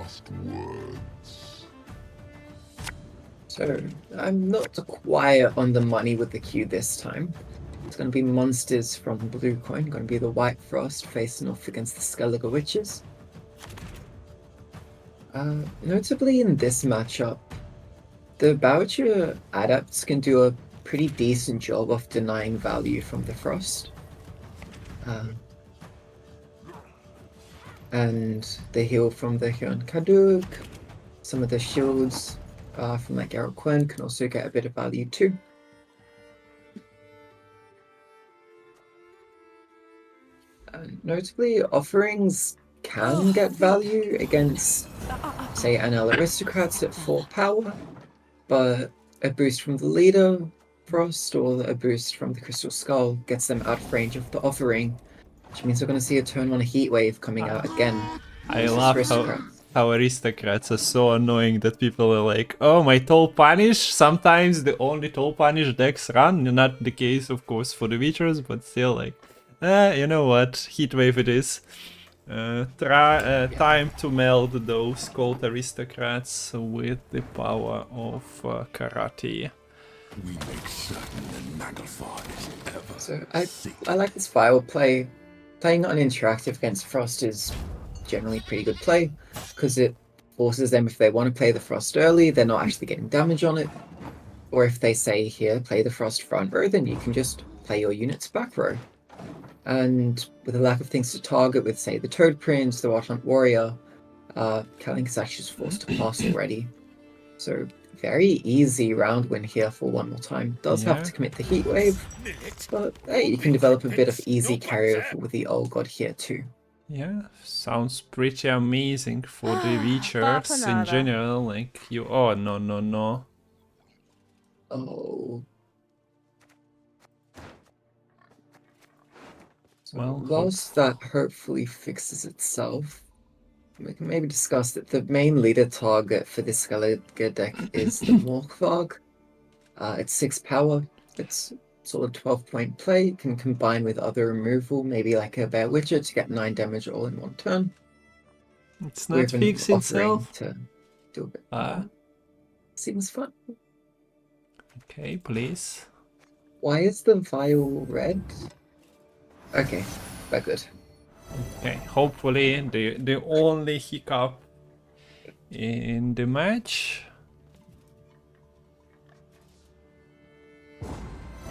last words. So I'm not quite on the money with the queue this time. It's going to be monsters from Blue Coin, going to be the White Frost facing off against the Skellige Witches. Notably in this matchup, the Boucher Adepts can do a pretty decent job of denying value from the Frost. And the heal from the Huron Kaduk, some of the shields from like Geralt Quinn can also get a bit of value too. Notably, offerings can get value against, say, NL aristocrats at 4 power, but a boost from the leader, Frost, or a boost from the Crystal Skull gets them out of range of the offering, which means we're going to see a turn 1 heat wave coming out again. I love how aristocrats are so annoying that people are like, oh, my toll punish. Sometimes the only toll punish decks run. Not the case, of course, for the Witchers, but still, like, you know what? Heatwave it is. Time to meld those cold aristocrats with the power of karate. We make certain that Naglfar is ever. So I like this file play. Playing uninteractive against Frost is generally pretty good play because it forces them, if they want to play the Frost early, they're not actually getting damage on it. Or if they say, here, play the Frost front row, then you can just play your units back row. And with a lack of things to target with, say, the Toad Prince, the Wildhunt Warrior, Kalink is actually forced to pass already. So very easy round win here for one more time. Does have to commit the heat wave, but hey, you can develop a bit of easy carryover with the Old God here too. Yeah, sounds pretty amazing for the Witchers in general. Like you, oh no. Oh. So Well, whilst that hopefully fixes itself, we can maybe discuss that the main leader target for this Skellige deck is the Nilfgaard. It's 6 power. It's sort of 12-point play. You can combine with other removal, maybe like a Bear Witcher to get 9 damage all in one turn. It's not fix itself. To do a bit more. Seems fun. Okay, please. Why is the vial red? Okay, we're good. Okay, hopefully the only hiccup in the match.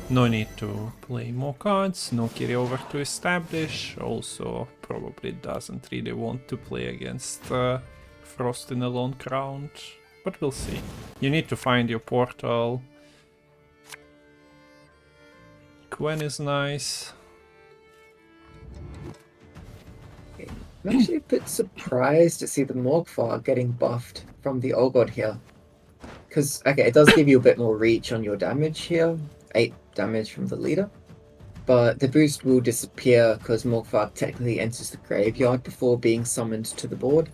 No need to play more cards, no carryover to establish. Also, probably doesn't really want to play against Frost in a long round, but we'll see. You need to find your portal. Gwen is nice. I'm actually a bit surprised to see the Morgfar getting buffed from the Old God here. Because, okay, it does give you a bit more reach on your damage here. 8 damage from the leader. But the boost will disappear because Morgfar technically enters the graveyard before being summoned to the board.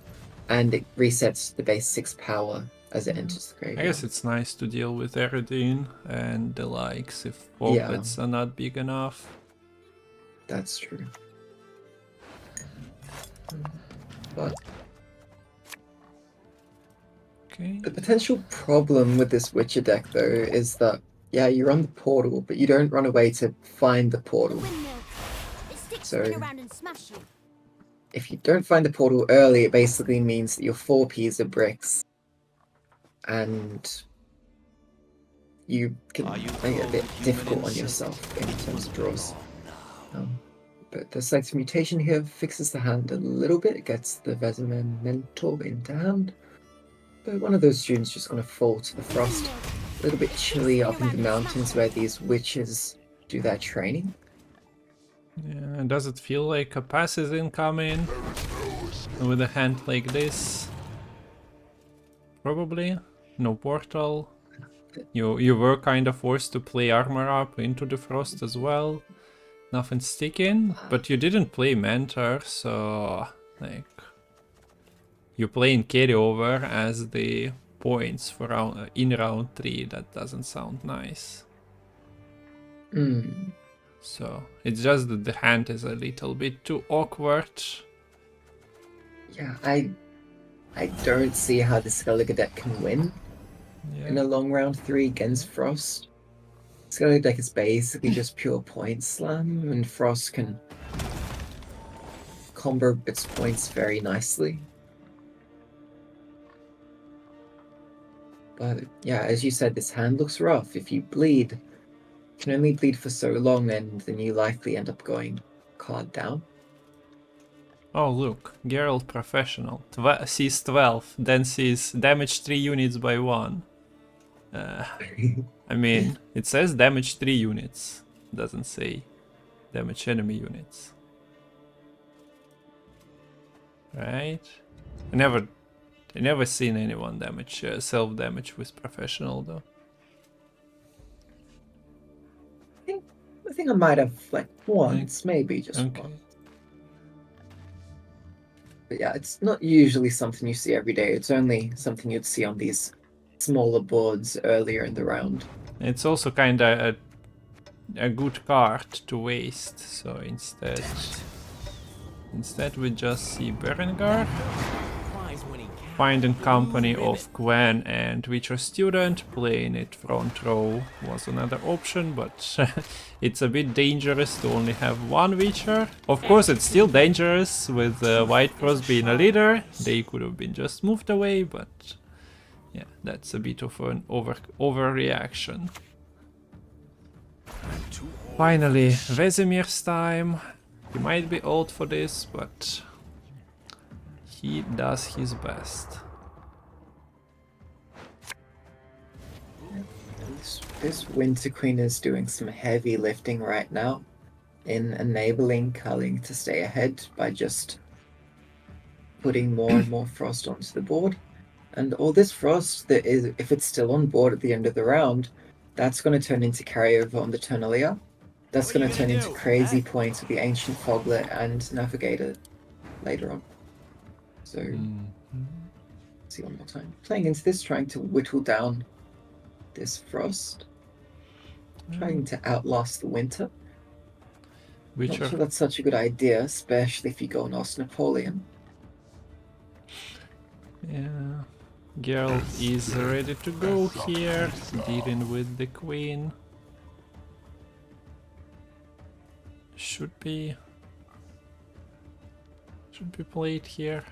And it resets the base 6 power as it enters the graveyard. I guess it's nice to deal with Eridine and the likes if forfeits are not big enough. That's true. But okay. The potential problem with this Witcher deck, though, is that, yeah, you run the portal, but you don't run away to find the portal. So, if you don't find the portal early, it basically means that your 4 Ps are bricks. And you can make it a bit difficult on yourself in terms of draws. But the Selective Mutation here fixes the hand a little bit. It gets the Vesemen Mentor into hand. But one of those students just going to fall to the Frost. A little bit chilly up in the mountains where these witches do their training. Yeah, does it feel like a pass is incoming with a hand like this? Probably. No portal. You were kind of forced to play armor up into the Frost as well. Nothing sticking, but you didn't play Mentor, so like you play in carryover as the points for in round 3. That doesn't sound nice. So it's just that the hand is a little bit too awkward. Yeah, I I don't see how the Skellige deck can win in Yeah. a long round 3 against Frost. Skellige deck is basically just pure point slam, and Frost can combo its points very nicely. But yeah, as you said, this hand looks rough. If you bleed, you can only bleed for so long, and then you likely end up going card down. Oh look, Geralt Professional. Sees 12, then sees damage 3 units by 1. I mean, it says damage 3 units. Doesn't say damage enemy units. Right? I never seen anyone damage self-damage with Professional though. I think I might have like once, maybe just Okay. one. But yeah, it's not usually something you see every day. It's only something you'd see on these smaller boards earlier in the round. It's also kinda a good card to waste, so instead we just see Berengar. Finding company of Gwen and Witcher student, playing it front row was another option, but it's a bit dangerous to only have one Witcher. Of course, it's still dangerous with White Cross being a leader. They could have been just moved away, but yeah, that's a bit of an overreaction. Finally, Vesemir's time. He might be old for this, but he does his best. This Winter Queen is doing some heavy lifting right now in enabling Kalink to stay ahead by just putting more and more frost onto the board. And all this frost that is, if it's still on board at the end of the round, that's going to turn into carryover on the turn earlier. That's going to turn into crazy points with the Ancient Foglet and Navigator later on. So, see one more time. Playing into this, trying to whittle down this frost. Trying to outlast the winter. Witcher. Not sure that's such a good idea, especially if you go and ask Napoleon. Yeah. Geralt is ready to go here, dealing with the queen. Should be played here.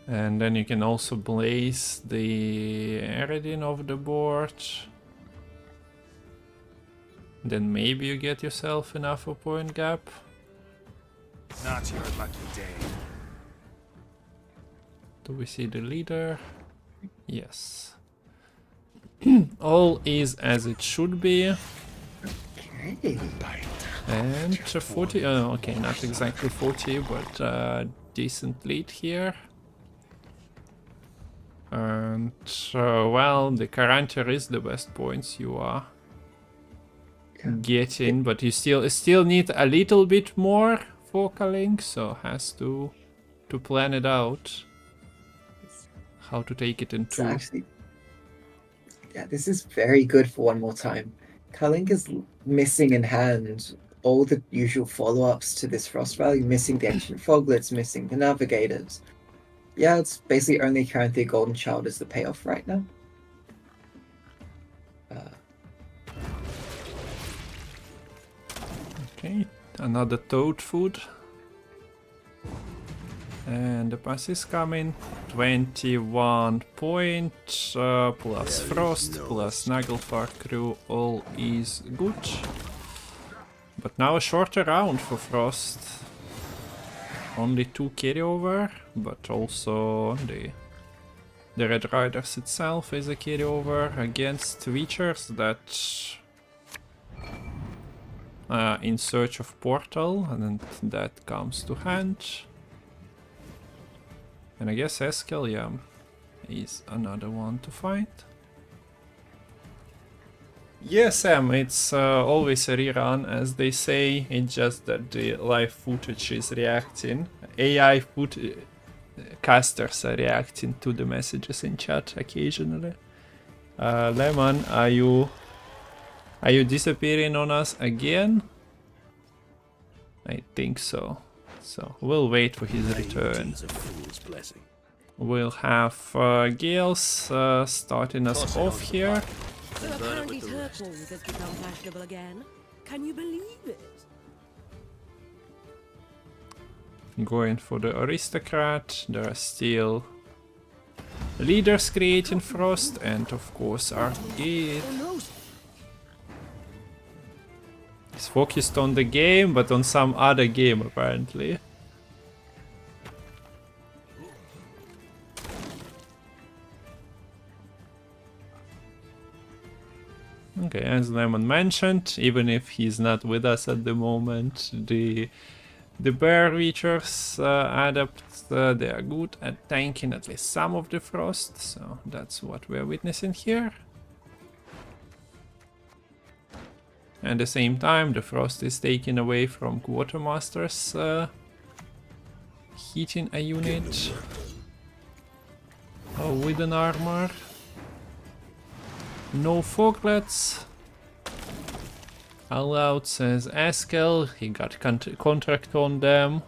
And then you can also blaze the Eredin of the board. Then maybe you get yourself enough a point gap. Not your lucky day. Do we see the leader? Yes. All is as it should be. Okay. And 40, okay, not exactly 40, but decent lead here. And well, the Carantia is the best points you are getting, but you still need a little bit more for Kalink, so has to plan it out how to take it in two. Actually, yeah, this is very good for one more time. Kalink is missing in hand all the usual follow-ups to this Frost Valley, missing the Ancient Foglets, missing the Navigators. Yeah, it's basically only currently Golden Child is the payoff right now. Okay, another toad food. And the pass is coming. 21 points plus Frost plus Naglfar crew, all is good. But now a shorter round for Frost. Only 2 carryover, but also the Red Riders itself is a carryover against Witchers that in search of portal, and that comes to hand. And I guess Skellige is another one to find. Yeah, Sam, it's always a rerun, as they say. It's just that the live footage is reacting. AI casters are reacting to the messages in chat occasionally. Lemon, are you disappearing on us again? I think so. So we'll wait for his return. It's a fool's blessing. We'll have Gales starting us off here. So apparently turquoise has become fashionable again. Can you believe it? Going for the aristocrat. There are still leaders creating frost, and of course Arcade. He's focused on the game, but on some other game apparently. Okay, as Lemon mentioned, even if he's not with us at the moment, the bear Witchers adepts, they are good at tanking at least some of the frost, so that's what we're witnessing here. At the same time, the frost is taken away from Quartermaster's heating a unit with an armor. No foglets. Allowed, says Eskel. He got contract on them.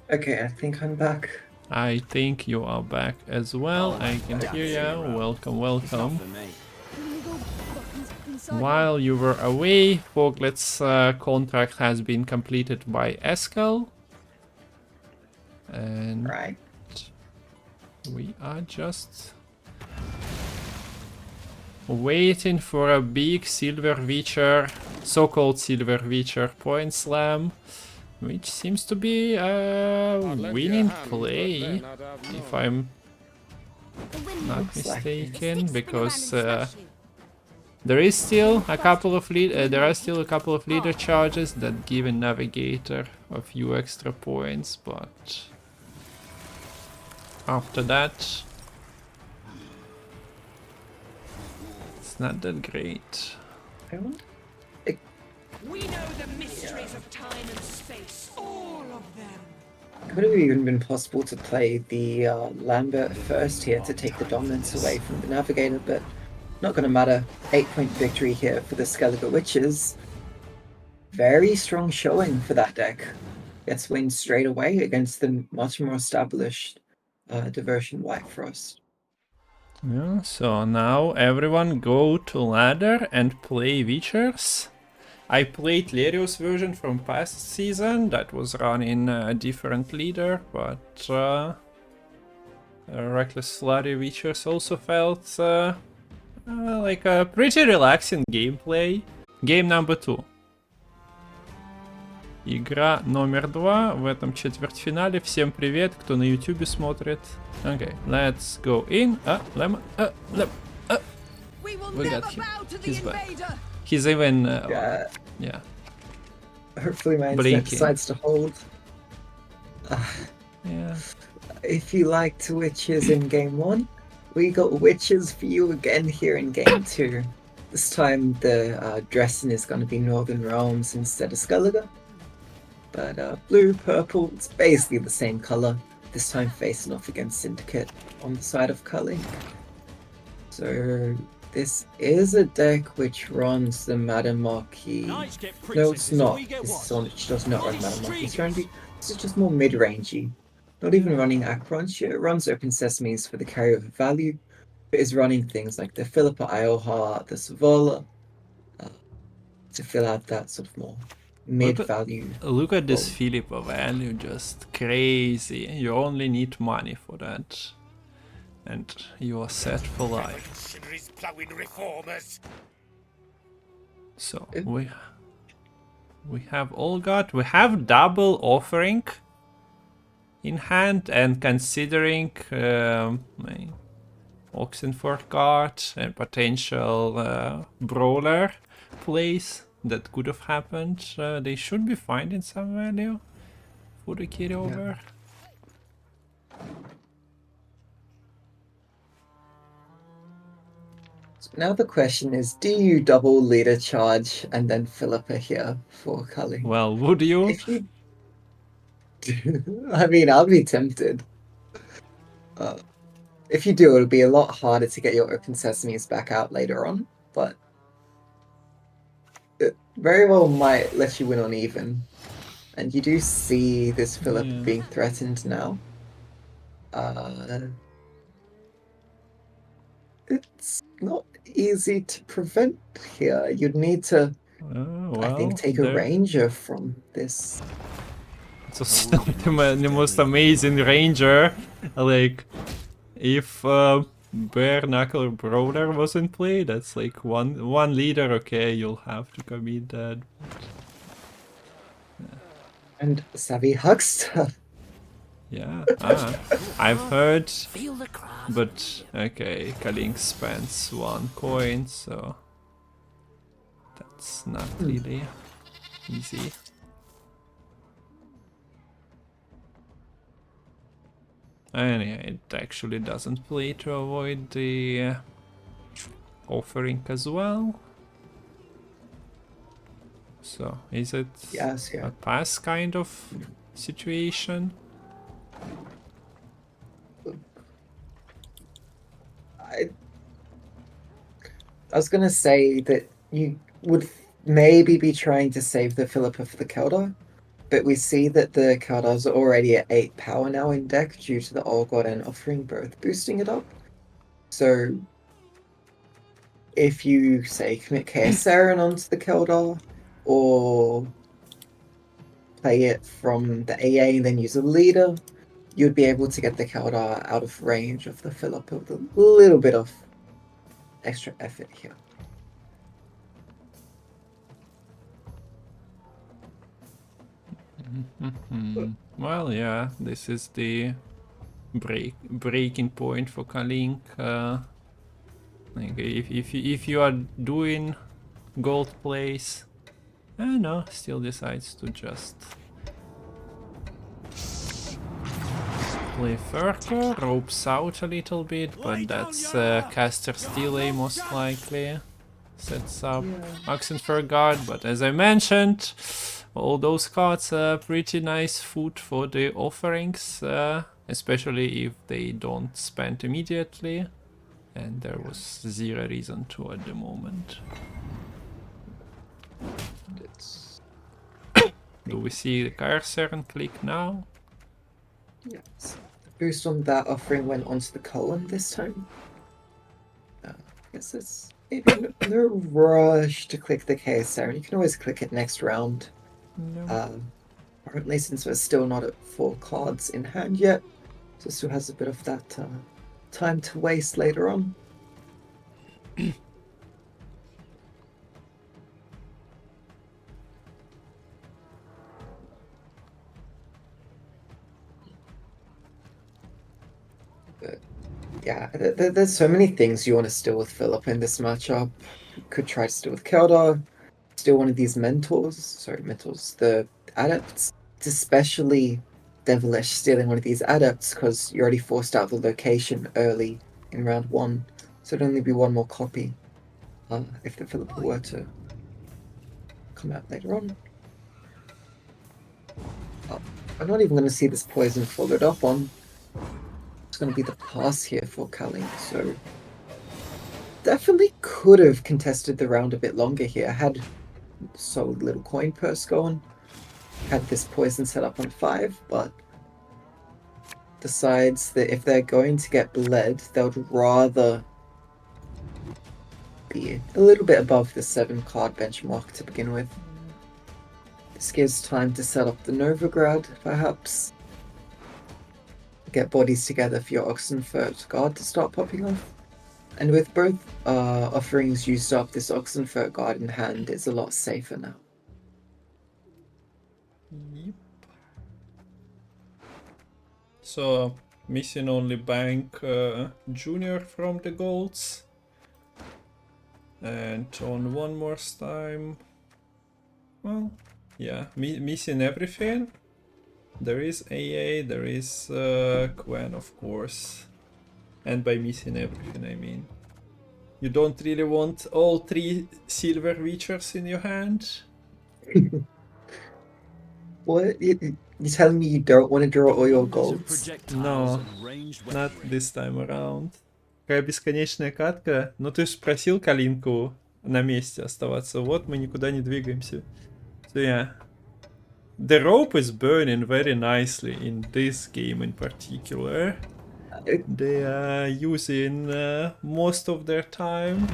Okay, I think I'm back. I think you are back as well. I can hear you. Welcome, welcome. While you were away, Foglet's contract has been completed by Eskel. And Right. we are just waiting for a big Silver Witcher, so-called Silver Witcher point slam, which seems to be a winning play, if I'm not mistaken, because there is still a couple of leader charges that give a navigator a few extra points, but after that it's not that great. I want We know the mysteries of time and space, all of them. Could have even been possible to play the Lambert first here to take the dominance away from the Navigator, but not going to matter. 8-point victory here for the Skellige Witchers. Very strong showing for that deck. Gets wins straight away against the much more established Diversion White Frost. Yeah, so now everyone go to ladder and play Witchers. I played Lerios version from past season that was running a different leader, but Reckless Flurry Witchers also felt like a pretty relaxing gameplay. Game number 2. Игра номер 2 в этом четвертьфинале. Всем привет, кто на YouTube смотрит. Okay, let's go in. Lemon. We got him. He's back. He's even... yeah. Hopefully my internet Blinking. decides to hold. Yeah. If you liked Witches in Game 1, we got Witches for you again here in Game 2. This time the dressing is going to be Northern Realms instead of Skellige. But blue, purple, it's basically the same color. This time facing off against Syndicate on the side of Kalink. So this is a deck which runs the Madam Marquis. No, it's not. This one which does not run Madam Marquis strategy. This is just more mid-rangey. Not even running Acrons. It runs Open Sesames for the carryover value, but is running things like the Philippa Eilhart, the Savola, to fill out that sort of more mid-value. Look at this Philippa value, just crazy. You only need money for that. And you are set for life. So we have all got, we have double offering in hand, and considering Oxenford card and potential brawler plays that could have happened, they should be finding some value for the carryover. Now the question is, do you double leader charge and then Philippa here for Kalink? Well, would you? If you I mean, I'll be tempted. If you do, it'll be a lot harder to get your Open Sesames back out later on, but it very well might let you win on even. And you do see this Philip Yeah. being threatened now. It's not easy to prevent here. You'd need to, I think, Well, take a there. ranger from this. It's also the most amazing ranger. Like, if Bare Knuckle Brawler was in play, that's like one leader. Okay, you'll have to commit that. And Savvy Huckster. Yeah, I've heard, but okay, Kalink spends 1 coin, so that's not really easy. And yeah, it actually doesn't play to avoid the offering as well. So, is it Yes, yeah. a pass kind of situation? I was gonna say that you would maybe be trying to save the Philip of the Keldar, but we see that the Keldar's are already at 8 power now in deck due to the Old God and Offering both boosting it up. So if you say commit Chaos Saren onto the Keldar, or play it from the AA and then use a leader, you'd be able to get the Keldar out of range of the Philip with a little bit of extra effort here. Well, yeah, this is the breaking point for Kalink. Like if you are doing gold plays, no, still decides to just play Furker, ropes out a little bit, but that's caster's delay most likely. Sets up Oxenfur Guard, but as I mentioned, all those cards are pretty nice food for the offerings, especially if they don't spend immediately, and there was zero reason to at the moment. It's Do we see the cursor and click now? yes. The boost on that offering went onto the column this time. I guess it's maybe no rush to click the KSR. You can always click it next round. No. Apparently, since we're still not at 4 cards in hand yet, so still has a bit of that time to waste later on. But yeah, there's so many things you want to steal with Philip in this matchup. You could try to steal with Keldar, steal one of these mentors, the adepts. It's especially devilish stealing one of these adepts because you already forced out the location early in round 1, so it'd only be 1 more copy if the Philip were to come out later on. I'm not even going to see this poison followed up on. It's going to be the pass here for Kalink, so definitely could have contested the round a bit longer here. Had solid little coin purse going, had this poison set up on 5, but decides that if they're going to get bled, they would rather be a little bit above the 7 card benchmark to begin with. This gives time to set up the Novigrad, perhaps. Get bodies together for your Oxenfurt Guard to start popping off. And with both offerings used up, this Oxenfurt Guard in hand is a lot safer now. Yep. So, missing only Bank Junior from the golds. And on one more time. Well, yeah, missing everything. There is AA, there is Gwent, of course. And by missing everything, I mean, you don't really want all 3 silver Witchers in your hand? What? You're telling me you don't want to draw all your golds? No, not this time around. Какая бесконечная катка. Ну ты же просил Калинку на месте оставаться. Вот мы никуда не двигаемся. So yeah, The rope is burning very nicely in this game in particular. They are using most of their time.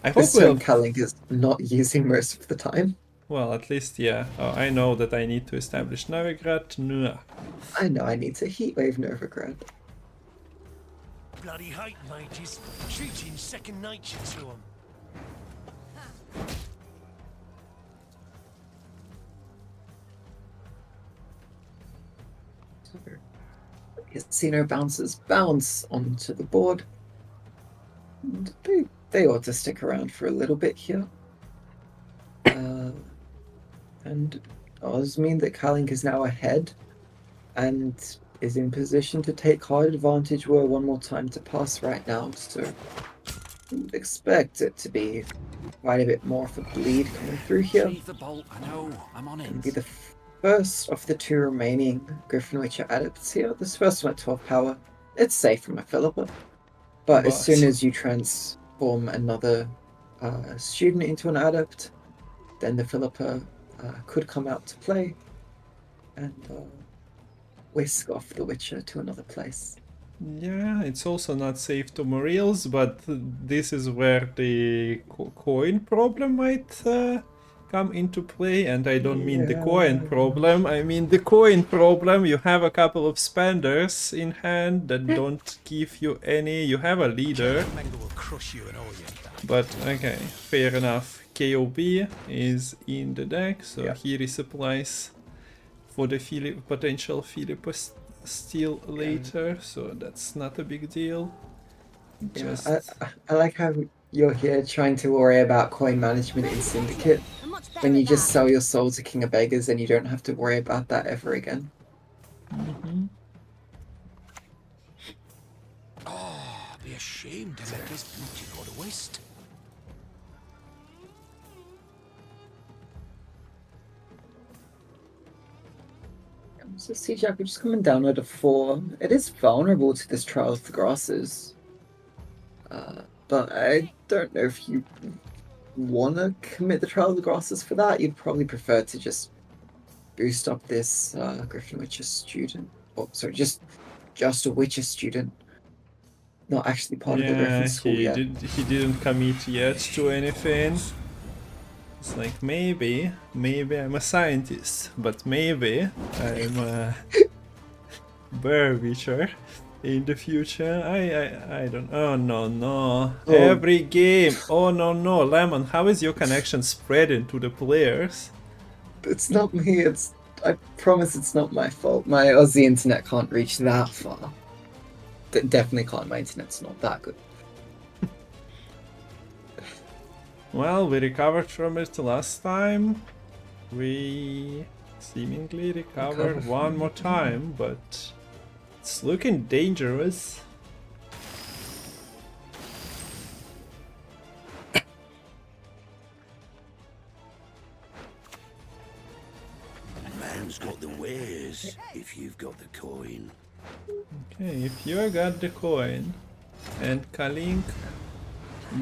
I hope Assume Kalink is not using most of the time. well, at least, yeah. Oh, I know that I need to establish Novigrad. No. I know I need to heatwave Nilfgaard. Bloody hate mages. Shooting second nature to them. Casino bouncers bounce onto the board. And they ought to stick around for a little bit here. And does mean that Kalink is now ahead and is in position to take hard advantage were one more time to pass right now. So expect it to be quite a bit more of a bleed coming through here. Leave the bolt. I know. I'm on And be it. the first of the two remaining Griffin Witcher adepts here. This first one at 12 power. It's safe from a Philippa. But as soon as you transform another student into an adept, then the Philippa could come out to play and whisk off the Witcher to another place. Yeah, it's also not safe to Morils, but this is where the coin problem might come into play, and I don't mean the coin problem, I mean the coin problem. You have a couple of spenders in hand that don't give you any. You have a leader, Mango will crush you and all you. but okay, fair enough. KOB is in the deck, so Yeah. he resupplies for the potential Philippa steal later, so that's not a big deal. Yeah, Just I like how you're here trying to worry about coin management in Syndicate when you just sell your soul to King of Beggars and you don't have to worry about that ever again. I'd be ashamed to let this beauty go to waste. So CJ, we're just coming down at a 4. It is vulnerable to this Trial of the Grasses. But I don't know if you want to commit the Trial of the Grasses for that. You'd probably prefer to just boost up this Griffin Witcher student. Oh, sorry, just a Witcher student. Not actually part of the Griffin school yet. He didn't commit yet to anything. It's like maybe I'm a scientist, but maybe I'm a bear witcher in the future. I don't. Oh no. Oh. Every game. Oh no, Lemon. How is your connection spreading to the players? It's not me. I promise it's not my fault. My Aussie internet can't reach that far. Definitely can't. My internet's not that good. Well, we recovered from it last time. We seemingly recovered one more time, but it's looking dangerous. Man's got the wares if you've got the coin. Okay, if you got the coin and Kalink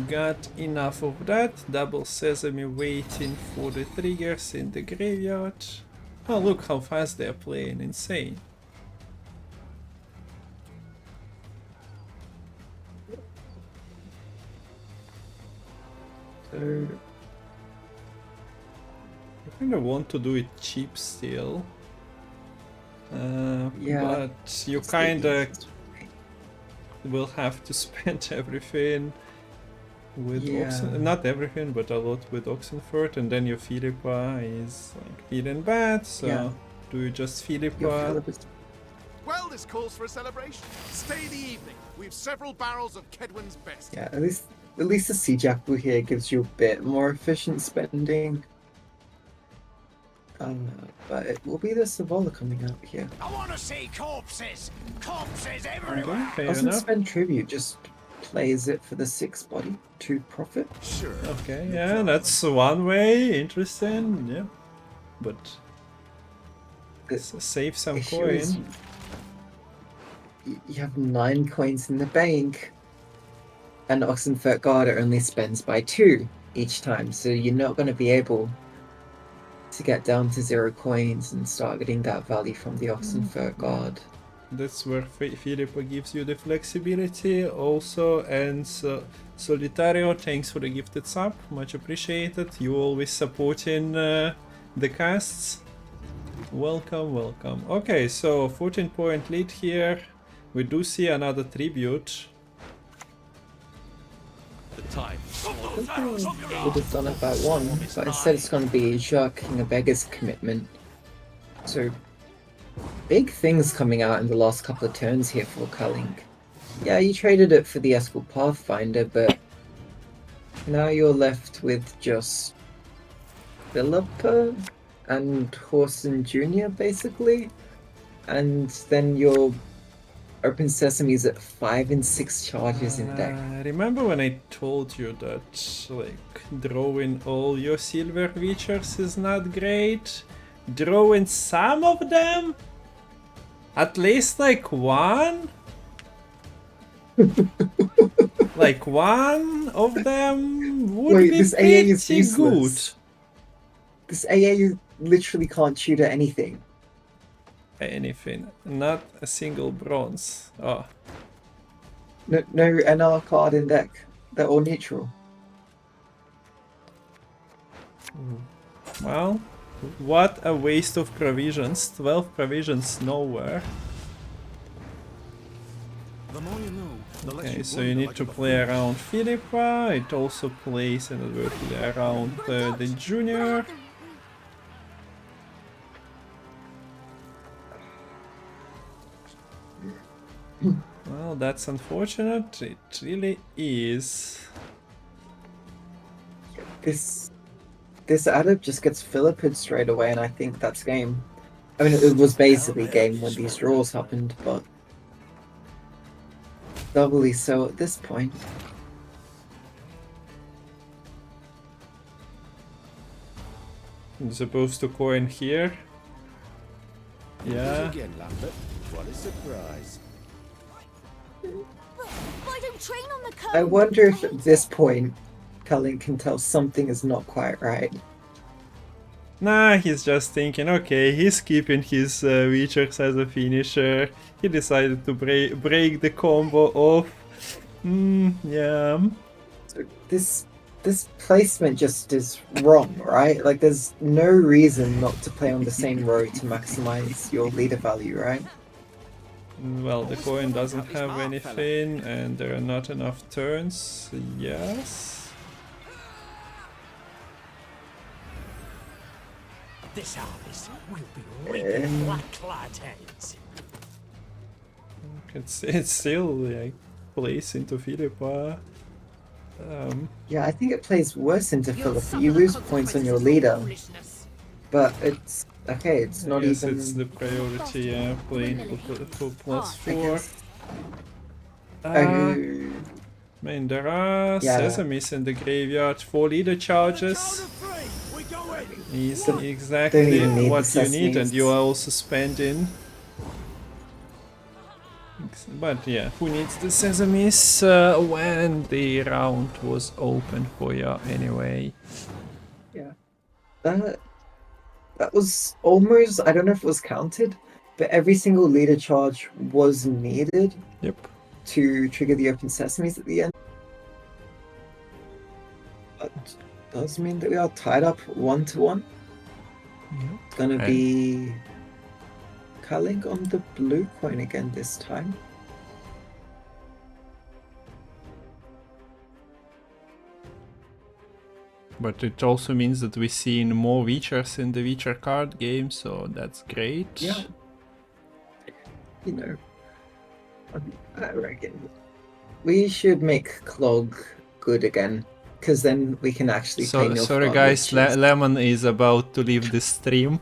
got enough of that, double sesame waiting for the triggers in the graveyard. Oh, look how fast they're playing, insane. So I kind of want to do it cheap still. Yeah, But you kind of will have to spend everything with not everything, but a lot with Oxenford, and then your Philippa is like feeling bad, so Yeah. do you just Philippa? Philippa's Well, this calls for a celebration. Stay the evening. We've several barrels of Kedwin's best. Yeah, at least the Sea here gives you a bit more efficient spending. But it will be the Savola coming out here. I want to see corpses! Corpses everywhere! Okay, fair Doesn't enough. spend tribute, just plays it for the 6 body to profit. Sure. Okay, yeah, that's one way. Interesting, yeah. But save some Issue is coin. you have 9 coins in the bank, and Oxenfurt Garda only spends by 2 each time, so you're not going to be able to get down to 0 coins and start getting that value from the Oxenfurt Guard. That's where Filippo gives you the flexibility also, and Solitario, thanks for the gifted sub, much appreciated. You always supporting the casts. Welcome, welcome. Okay, so 14-point lead here. We do see another tribute. Would have done it by 1, but instead it's going to be Jacques King of Beggar's Commitment. So, big things coming out in the last couple of turns here for Kalink. Yeah, you traded it for the Escal Pathfinder, but now you're left with just Philippa and Horson Jr. basically, and then your Open Sesame's at 5 and 6 charges in deck. Remember when I told you that like drawing all your silver Witchers is not great? Drawing some of them? At least like one? Like one of them would Wait, be this AA is pretty useless. good. This AA literally can't shoot at anything. Anything, not a single bronze. Oh, No NR card in deck. They're all neutral. well, what a waste of provisions. 12 provisions nowhere. The more you know, the less Okay, so wonder you need like to a play around Philippa. It also plays inadvertently around the junior. Well, that's unfortunate. It really is. This adept just gets Philippid straight away, and I think that's game. I mean, it was basically game when these draws happened, but doubly so at this point. I'm supposed to coin here. Yeah. Again, Lambert. What a surprise. I don't train on the code. I wonder if at this point, Kalink can tell something is not quite right. Nah, he's just thinking, okay, he's keeping his Witchers as a finisher. He decided to break the combo off. Yeah. So this placement just is wrong, right? Like, there's no reason not to play on the same row to maximize your leader value, right? Well, the coin doesn't have anything, and there are not enough turns. Yes. This harvest will be reaping black-clad heads. It's still like plays into Philippa. Yeah, I think it plays worse into Philippa. You lose points on your leader, but it's okay. It's not Yes, even. it's the priority. Yeah, playing for +4. I guess. I mean, there are Yeah. sesames in the graveyard. 4 leader charges We go in. is Don't exactly even need what the you need, and sesames. you are also spending. But yeah, who needs the sesames when the round was open for you anyway? Yeah, that was almost. I don't know if it was counted, but every single leader charge was needed Yep. to trigger the open sesames at the end. But does mean that we are tied up 1-1. It's gonna And- be Kalink on the blue coin again this time. But it also means that we're seeing more Witchers in the Witcher card game, so that's great. Yeah. You know, I reckon we should make Clog good again, because then we can actually play So Nilfgaard sorry guys, Witches. Lemon is about to leave the stream.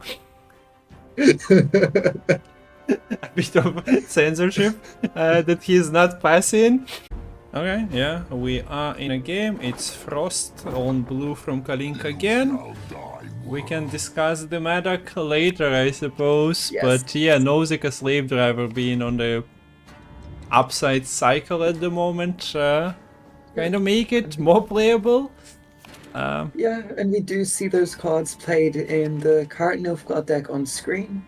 A bit of censorship that he's not passing. Okay, yeah, we are in a game. It's Frost on blue from Kalink again. We can discuss the Madoc later, I suppose. Yes. But yeah, Nausicaa Slave Driver being on the upside cycle at the moment kind of make it more playable. Yeah, and we do see those cards played in the current Nilfgaard deck on screen.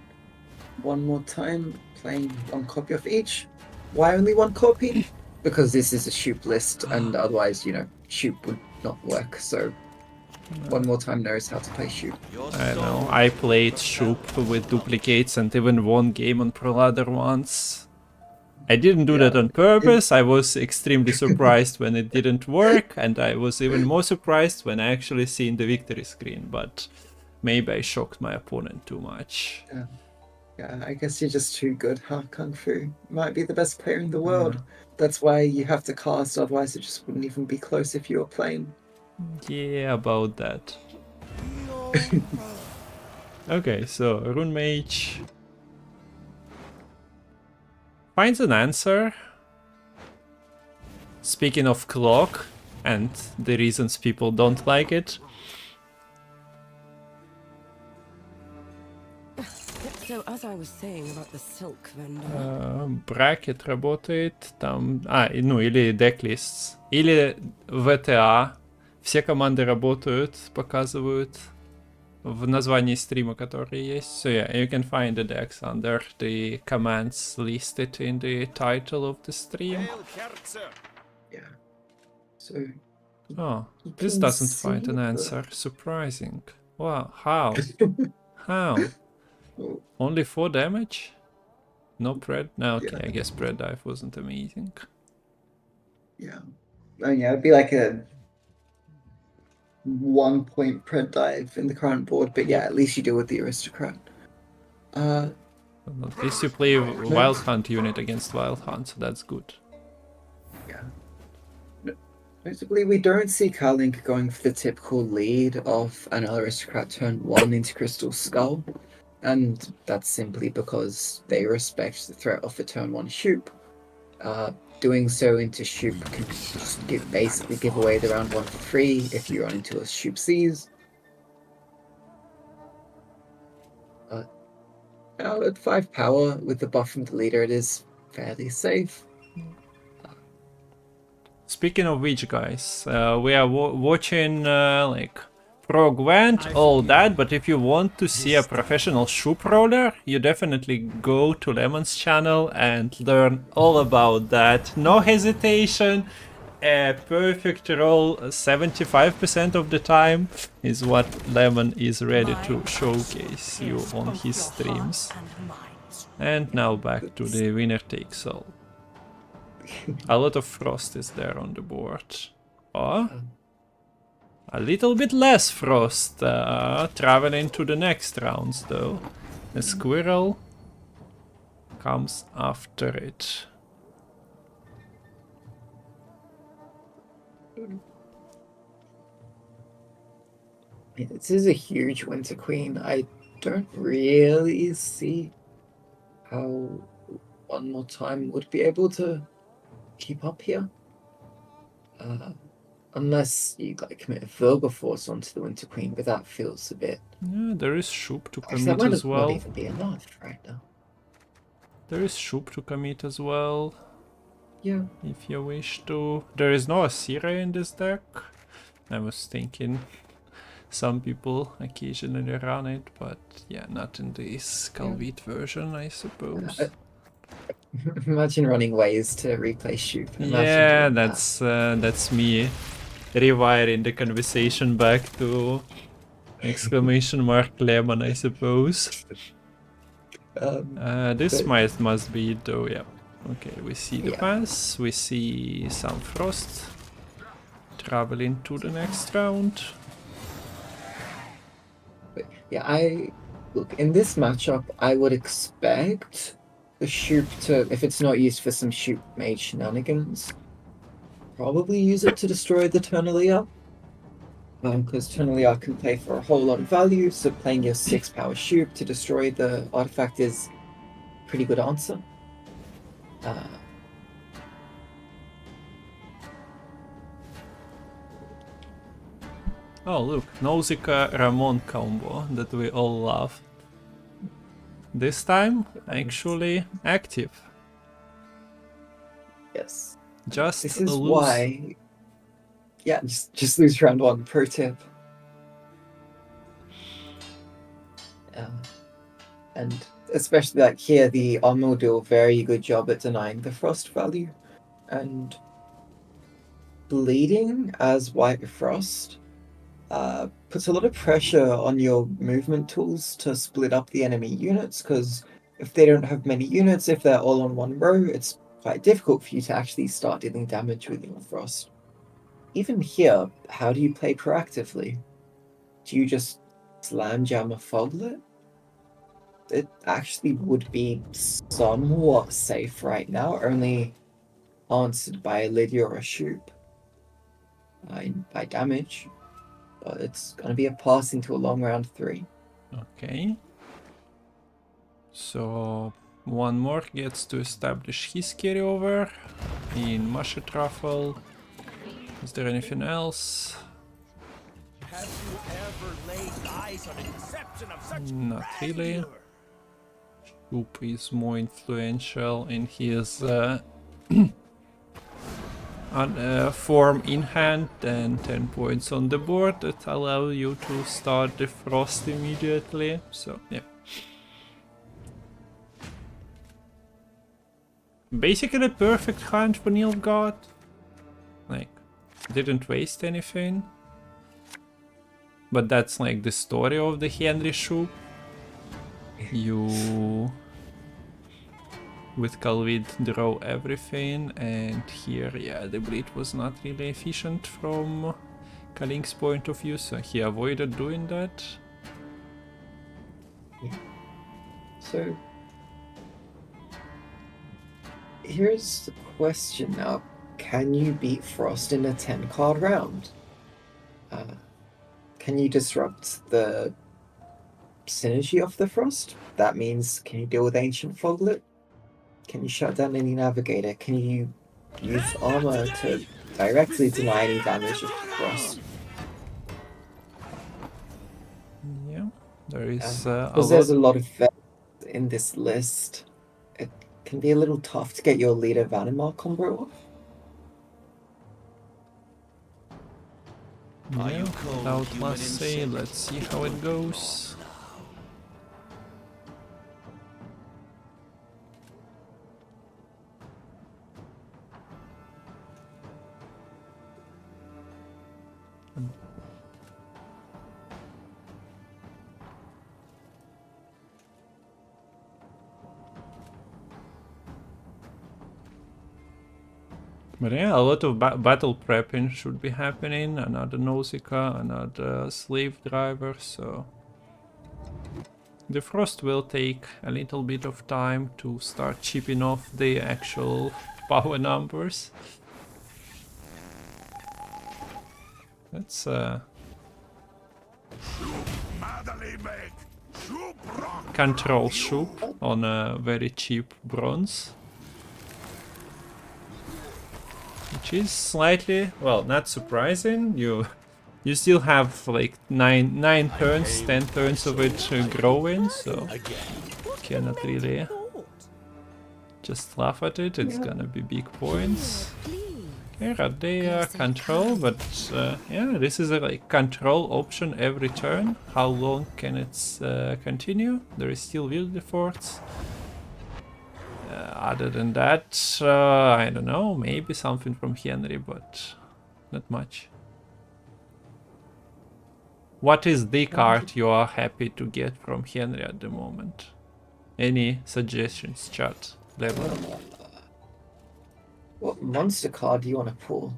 One more time, playing one copy of each. Why only one copy? Because this is a Shupe list, and otherwise, Shupe would not work. So, one more time knows how to play Shupe. I know. I played Shupe with duplicates and even won game on Pro Ladder once. I didn't do that on purpose. I was extremely surprised when it didn't work, and I was even more surprised when I actually seen the victory screen. But maybe I shocked my opponent too much. Yeah, I guess you're just too good, huh, Kung Fu? Might be the best player in the world. That's why you have to cast, otherwise it just wouldn't even be close if you were playing. Yeah, about that. Okay, so Rune Mage finds an answer. Speaking of clock and the reasons people don't like it. So as I was saying about the silk vendor. Bracket работает там... ну или decklists. Или VTA. Все команды работают, показывают в названии стрима, которые есть. So yeah, you can find the decks under the commands listed in the title of the stream. Yeah. So... Oh, this doesn't find an answer. Surprising. Wow, how? How? Only 4 damage? No pred? No, okay, I guess pred dive wasn't amazing. Yeah. Oh, yeah, it'd be like a 1 point pred dive in the current board, but yeah, at least you deal with the aristocrat. At least you play Wild Hunt unit against Wild Hunt, so that's good. Yeah. Notably, we don't see Kalink going for the typical lead of an aristocrat turn 1 into Crystal Skull, and that's simply because they respect the threat of a turn 1 Shupe. Doing so into Shupe can just basically give away the round 1 for free if you run into a Shupe Seize. Now at 5 power, with the buff from the leader, it is fairly safe. Speaking of which, guys, we are watching like Pro Gwent, all that, but if you want to see a professional Shupe roller, you definitely go to Lemon's channel and learn all about that. No hesitation, a perfect roll 75% of the time is what Lemon is ready to showcase you on his streams. And now back to the winner takes all. A lot of frost is there on the board. Oh, a little bit less frost traveling to the next rounds though. The squirrel comes after it. This is a huge Winter Queen. I don't really see how one more time would be able to keep up here. Unless you commit a Wilberforce onto the Winter Queen, but that feels a bit... Yeah, there is Shupe to Actually, that commit might as well. not even be enough right now. There is Shupe to commit as well. Yeah. If you wish to. There is no Asira in this deck. I was thinking some people occasionally run it, but yeah, not in this Kalvit version, I suppose. Imagine running ways to replace Shupe. Yeah, that's me rewiring the conversation back to exclamation mark Lemon, I suppose. This must be it though, yeah. Okay, we see the pass, we see some frost traveling to the next round. Yeah, look, in this matchup, I would expect the Shupe to, if it's not used for some Shupe mage shenanigans, probably use it to destroy the Turnalia. Because Turnalia can play for a whole lot of value, so playing your 6 power Shupe to destroy the artifact is a pretty good answer. Oh look, Nausicaa Ramon combo that we all love. This time, actually active. Yes. Just This is a loose... why Yeah, just lose round 1. Pro tip. And especially like here, the armor will do a very good job at denying the frost value, and bleeding as white frost puts a lot of pressure on your movement tools to split up the enemy units, because if they don't have many units, if they're all on one row, it's quite difficult for you to actually start dealing damage with your frost. Even here, how do you play proactively? Do you just slam jam a foglet? It actually would be somewhat safe right now, only answered by a Lydia or a Shupe by damage. But it's going to be a pass into a long round 3. Okay. So one more gets to establish his carryover in Masha Truffle. Is there anything else? Have you ever laid eyes on a conception of such Not really. grandeur? Shupe is more influential in his form in hand and 10 points on the board that allow you to start the frost immediately. So yeah. Basically a perfect hunt for Nilfgaard. Like, didn't waste anything. But that's like the story of the Henry Shupe. You with Kalvid draw everything, and here, yeah, the bleed was not really efficient from Kalink's point of view, so he avoided doing that. Yeah. So here's the question now. Can you beat Frost in a 10-card round? Can you disrupt the synergy of the Frost? That means, can you deal with Ancient Foglet? Can you shut down any Navigator? Can you use armor to directly deny any damage of Frost? Yeah, there is a Because there's a lot. lot of vets in this list, it can be a little tough to get your leader Vanimar combo off. Yeah, without must say, let's see how it goes. But yeah, a lot of battle prepping should be happening. Another Nausicaa, another slave driver, so the frost will take a little bit of time to start chipping off the actual power numbers. That's control Shupe on a very cheap bronze. Which is slightly, well, not surprising. You still have like 9 turns, 10 turns of it growing, so cannot really just laugh at it. It's gonna be big points. Okay, Radea control, but yeah, this is a like control option every turn. How long can it continue? There is still Wilde Forts. Other than that, I don't know, maybe something from Henry, but not much. What is the card you are happy to get from Henry at the moment? Any suggestions, chat? Level? What monster card do you want to pull?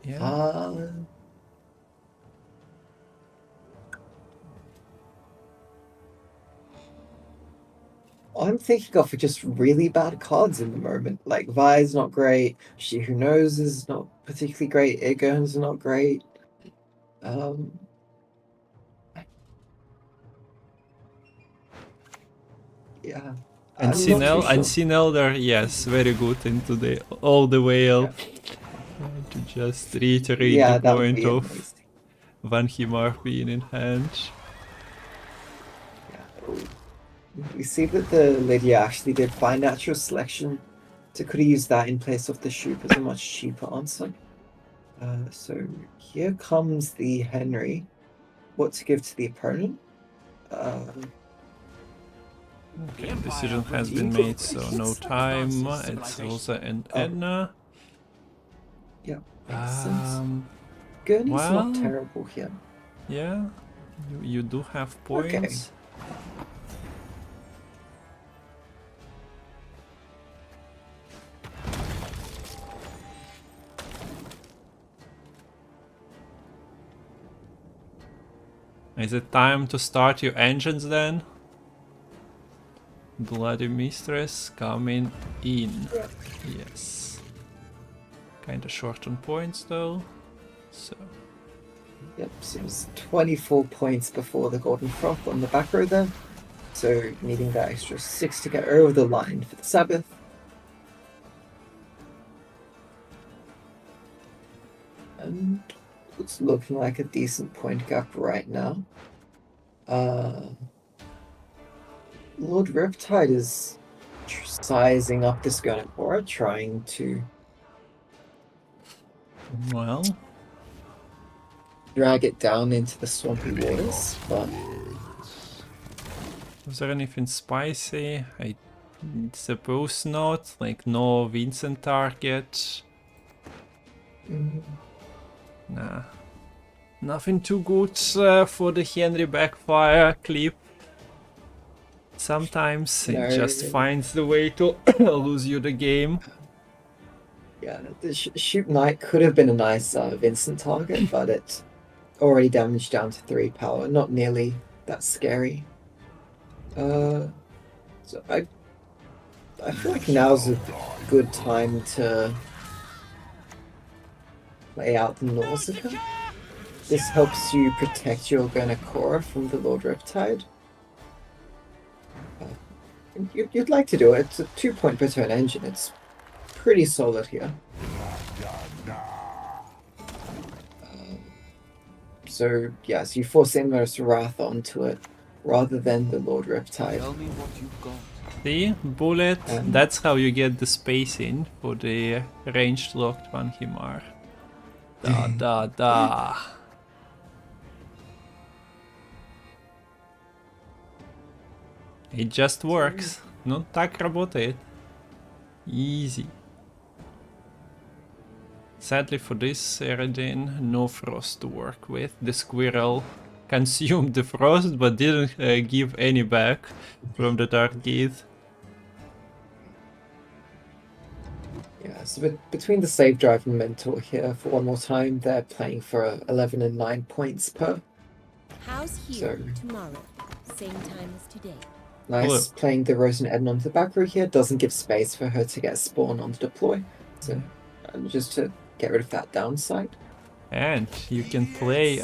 Yeah. I'm thinking of just really bad cards in the moment. Like Vi's not great. She Who Knows is not particularly great. Igern's not great. Yeah. And I'm not too sure. Sinelder, yes, very good into the all the whale. To just reiterate the that would point be of amazing. Van Himar being in hand. Yeah. We see that the Lydia actually did find natural selection, so could have used that in place of the Shupe as a much cheaper answer. So here comes the Henry. What to give to the opponent? Okay, decision has been made, so no time. It's Rosa and Edna. Yeah, makes sense. Gurney's well, not terrible here. Yeah, you do have points. Is it time to start your engines then? Bloody Mistress coming in. Yes. Kinda short on points though. So. Yep, so it was 24 points before the Golden Froth on the back row there. So needing that extra 6 to get over the line for the Sabbath. And it's looking like a decent point gap right now. Lord Riptide is sizing up this Gurnapora, trying to drag it down into the swampy waters, but was there anything spicy? I suppose not. Like no Vincent target. Nah. Nothing too good for the Henry backfire clip. Sometimes it just finds the way to lose you the game. Yeah, the Shoot Knight could have been a nice Vincent target, but it's already damaged down to 3 power. Not nearly that scary. So I feel like now's a good time to lay out the Nausicaa. This helps you protect your Gurnakora from the Lord Riptide. You'd like to do it. It's a 2-point per turn engine. It's pretty solid here. So yes, you force Inmost Wrath onto it rather than the Lord Riptide. Tell me what you've got. See, bullet. That's how you get the spacing for the ranged locked one Himar. Da da da. It just works. No tak работает. Easy. Sadly for this Eredin, no frost to work with. The squirrel consumed the frost but didn't give any back from the Dark Gate. Yeah, so between the save drive and mentor here for one more time, they're playing for 11 and 9 points per. How's here tomorrow? Same time as today. Nice playing the Rose and Edna onto the back row here. Doesn't give space for her to get spawn on the deploy. So just to get rid of that downside. And you can play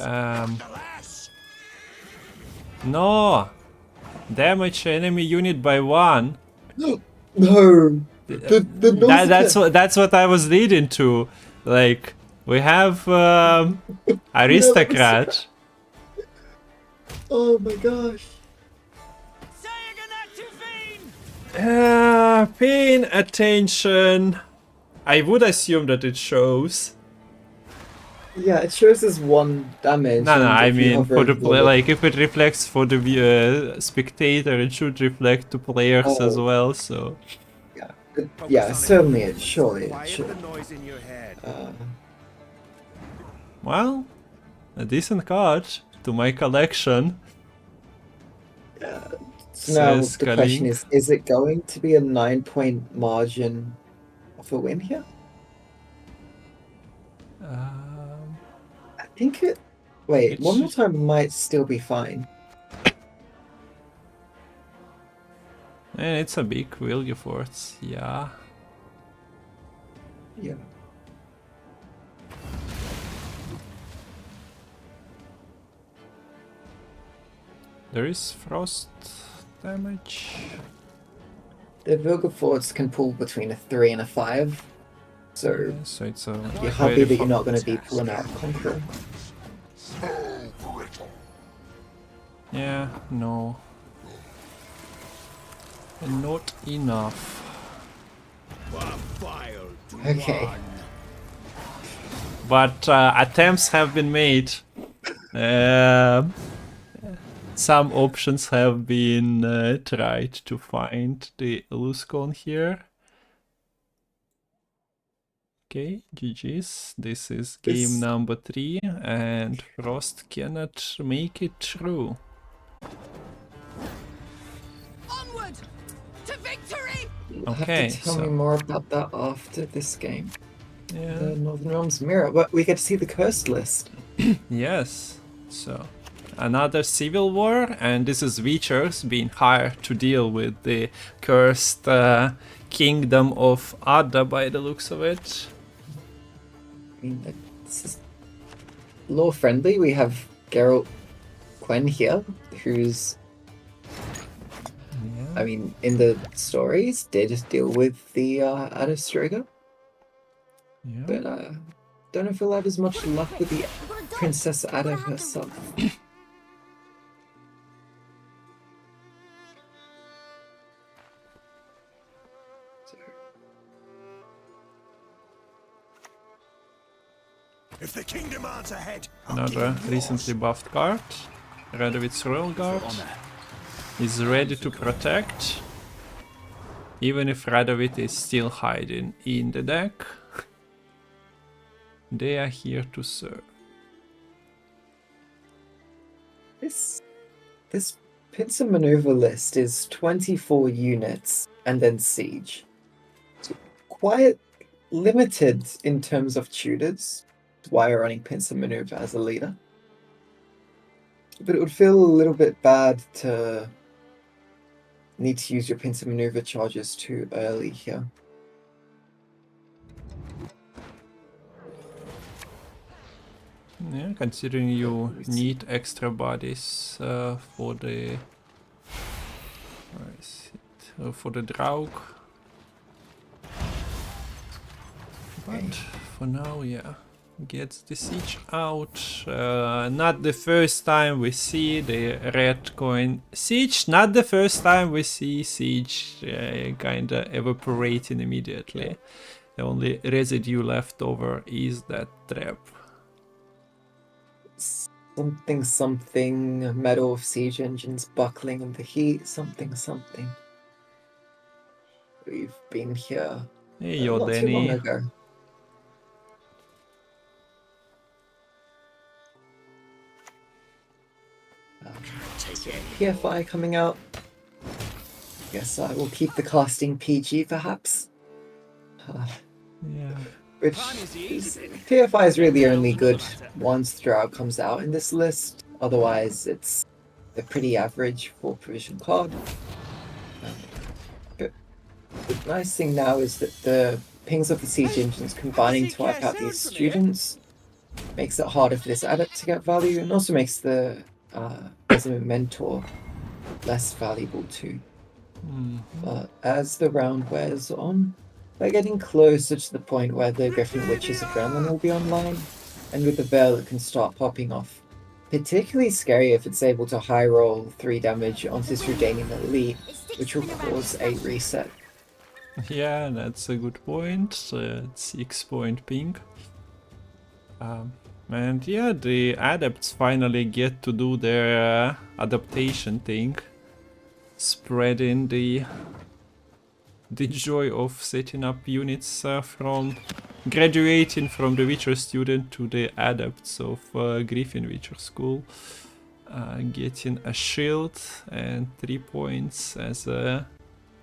no! Damage enemy unit by 1. No! That's what I was leading to. Like, we have Aristocrat. Oh my gosh. Paying attention. I would assume that it shows. Yeah, it shows as 1 damage. No, I mean for the play. Like if it reflects for the spectator, it should reflect to players as well. So. Yeah, certainly it. Surely it should. Well, a decent card to my collection. So now the question is it going to be a 9-point margin of a win here? I think it... Wait, one more time might still be fine. And it's a big Wilgefortz, yeah. Yeah. There is frost damage. The Wilgefortz can pull between a 3 and a 5. So, so it's a you're happy that you're not going to be pulling out Conqueror. Yeah, no. Not enough. Okay. but attempts have been made. Some options have been tried to find the loose cone here. Okay, GG's. This is game number 3, and Frost cannot make it through. Onward to victory! Okay, Have to tell me more about that after this game. yeah, The Northern Realms mirror. But we get to see the cursed list. yes. So another civil war, and this is Witchers being hired to deal with the cursed kingdom of Ada by the looks of it. I mean, this is lore friendly. We have Geralt Quen here, who's, I mean, in the stories, did deal with the Ada Striga, Yeah. but don't know if we'll have as much luck with the Princess Ada herself. If the king demands a head, Another recently buffed card. Radovit's Royal Guard is ready to protect, even if Radovit is still hiding in the deck. They are here to serve. This pincer maneuver list is 24 units and then siege. It's quite limited in terms of tutors. That's why we're running pincer maneuver as a leader. But it would feel a little bit bad to need to use your pincer maneuver charges too early here. Yeah, considering you need extra bodies for the where is it? For the Draug. But for now, yeah, gets the siege out. Not the first time we see the red coin siege. Not the first time we see siege kinda evaporating immediately. The only residue left over is that trap. Something metal of siege engines buckling in the heat, something. We've been here Hey, not too long Yodeni. ago. PFI coming out. Guess I will keep the casting PG perhaps. Yeah. Which PFI is really only good once Drow comes out in this list. Otherwise, it's a pretty average for provision card. But the nice thing now is that the pings of the siege engines combining to wipe out these students makes it harder for this adept to get value, and also makes the Resident Mentor less valuable too. But as the round wears on, we're getting closer to the point where the Griffin Witch's Adrenaline will be online, and with the Veil it can start popping off. Particularly scary if it's able to high roll 3 damage onto this Redanian Elite, which will cause a reset. Yeah, that's a good point. 6-point ping. And yeah, the adepts finally get to do their adaptation thing, spreading the joy of setting up units from graduating from the Witcher student to the adepts of Griffin Witcher School, getting a shield and 3 points as a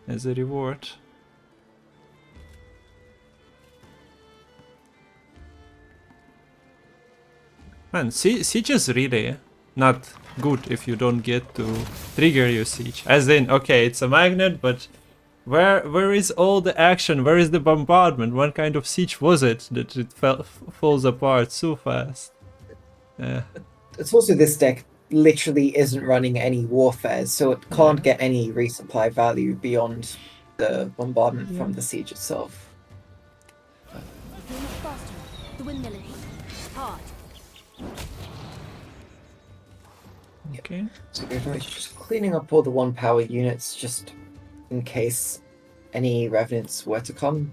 reward. Man, siege is really not good if you don't get to trigger your siege. As in, okay, it's a magnet, but where is all the action? Where is the bombardment? What kind of siege was it that it falls apart so fast? Yeah. It's also this deck literally isn't running any warfare, so it can't get any resupply value beyond the bombardment from the siege itself. The windmilling. Hard. Okay. So we're just cleaning up all the 1 power units just in case any revenants were to come.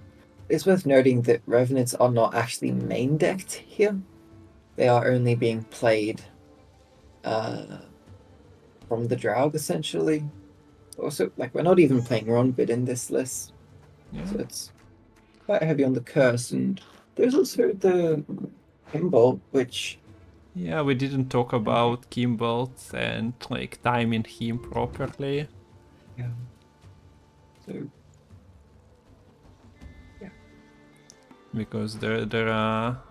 it's worth noting that Revenants are not actually main decked here. They are only being played from the Draug, essentially. Also, like, we're not even playing Ronbid in this list. Yeah. So it's quite heavy on the curse, and there's also the Kimbolt, which... Yeah, we didn't talk about Kimbolt and like timing him properly. Yeah. So... Because there are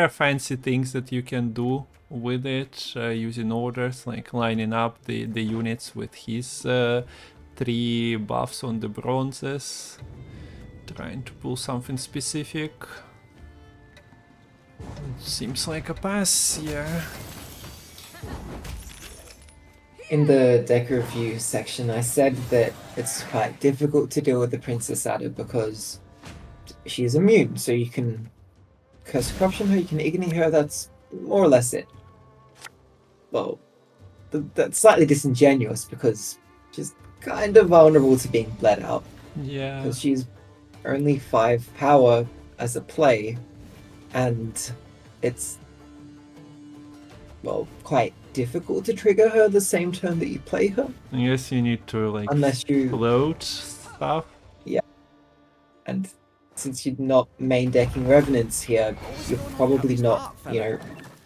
fancy things that you can do with it using orders, like lining up the units with his 3 buffs on the bronzes, trying to pull something specific. Seems like a pass, yeah. In the deck review section, I said that it's quite difficult to deal with the Princess Ada because she's immune, so you can Curse Corruption her, you can Igni her, that's more or less it. Well, that's slightly disingenuous because she's kind of vulnerable to being bled out. Yeah. Because she's only 5 power as a play, and it's, well, quite difficult to trigger her the same turn that you play her. I guess you need to like Unless you float stuff. Yeah. And since you're not main decking Revenants here, you're probably not, you know,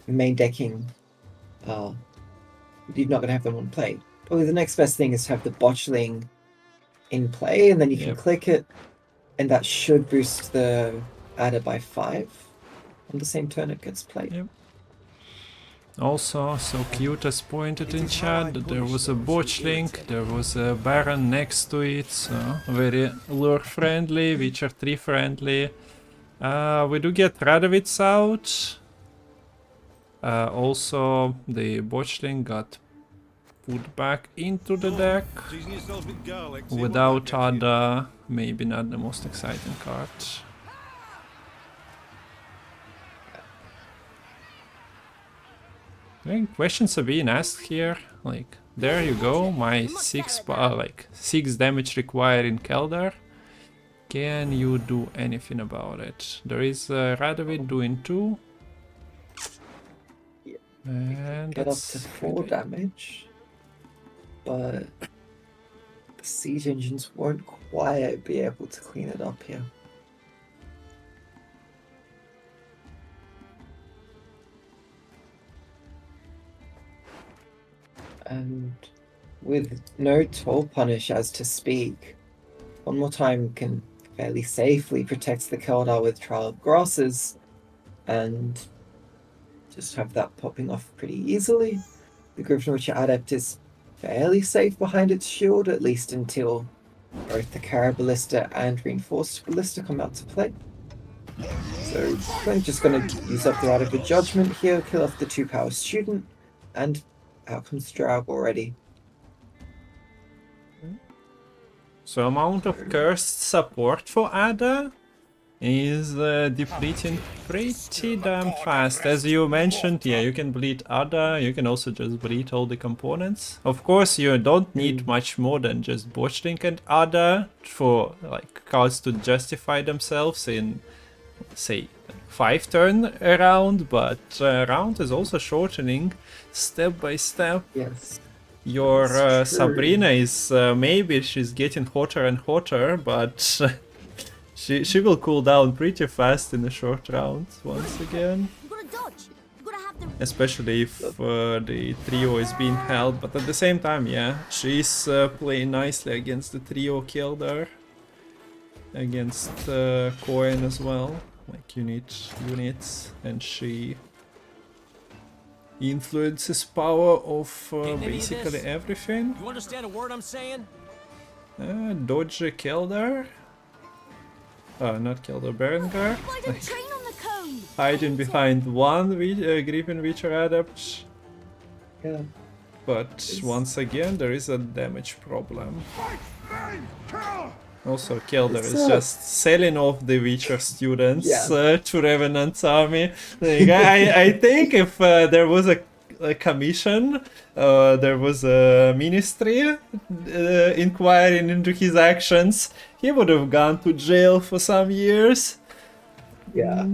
main decking you're not gonna have them on play. Probably the next best thing is to have the botchling in play, and then you can click it, and that should boost the Ada by 5 on the same turn it gets played. Yep. Also, so cute as pointed in chat that there was a botchling, there was a Baron next to it, so very lure friendly, Witcher 3 friendly. We do get Radovitz out. Also, the botchling got put back into the deck. Without Ada, maybe not the most exciting card. I think questions are being asked here. Like, there you go, my 6 damage required in Keldar. Can you do anything about it? There is Radovid doing 2. Yeah. And Get up to 4 damage, but the siege engines won't quite be able to clean it up here. And with no toll punish as to speak, one more time can fairly safely protect the Keldar with Trial of Grasses, and just have that popping off pretty easily. The Griffin Witcher Adept is fairly safe behind its shield, at least until both the Cara Ballista and Reinforced Ballista come out to play. So we're just going to use up the Rite of the Judgment here, kill off the 2-power student, and out comes Draug already. So amount of cursed support for Ada is depleting pretty damn fast. As you mentioned, yeah, you can bleed Ada, you can also just bleed all the components. Of course, you don't need much more than just Botchling and Ada for like cards to justify themselves in, say, 5 turn around, but round is also shortening step by step. Yes. Your Sabrina is maybe she's getting hotter and hotter, but she will cool down pretty fast in the short rounds once again. Especially if the trio is being held, but at the same time, yeah, she's playing nicely against the trio Keldar, against Coin as well. Like, you need units, and she influences power of basically everything. You understand a word I'm saying? Dodge Keldar. Not Keldar, Berengar. Like, hiding behind one Griffin Witcher Adept. Yeah. But once again, there is a damage problem. Also, Keldar is just selling off the Witcher students to Revenant's army. Like, I think if there was a a commission. There was a ministry inquiring into his actions. He would have gone to jail for some years. Yeah.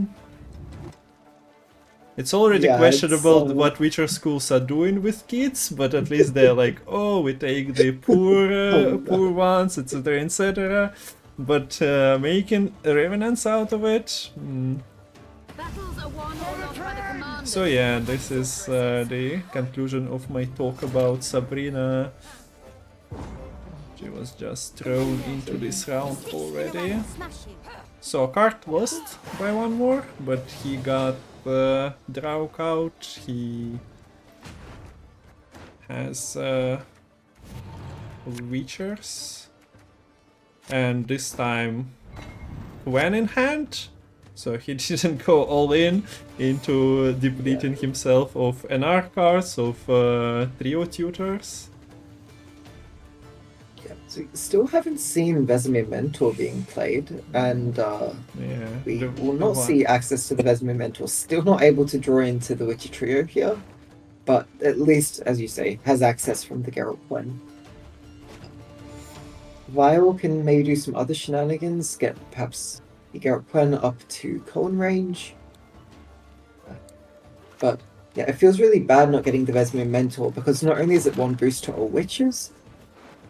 It's already Yeah, questionable it's, what Witcher schools are doing with kids, but at least they're like, oh, we take the poor ones, etc., etc. But making revenants out of it. Battles are won or lost by the commanders. So yeah, this is the conclusion of my talk about Sabrina. She was just thrown into this round already. So Kart lost by one more, but he got Draug out. He has Witchers, and this time Gwen in hand. So he didn't go all in into depleting himself of NR cards, of trio tutors. Yeah, so still haven't seen Vesemir Mentor being played, and Yeah, we the- will the not one- see access to the Vesemir Mentor. Still not able to draw into the Witcher trio here, but at least, as you say, has access from the Geralt Gwen. Vial can maybe do some other shenanigans, get perhaps the Geralt Gwen up to cone range. But yeah, it feels really bad not getting the Vesemir Mentor, because not only is it one boost to all witches,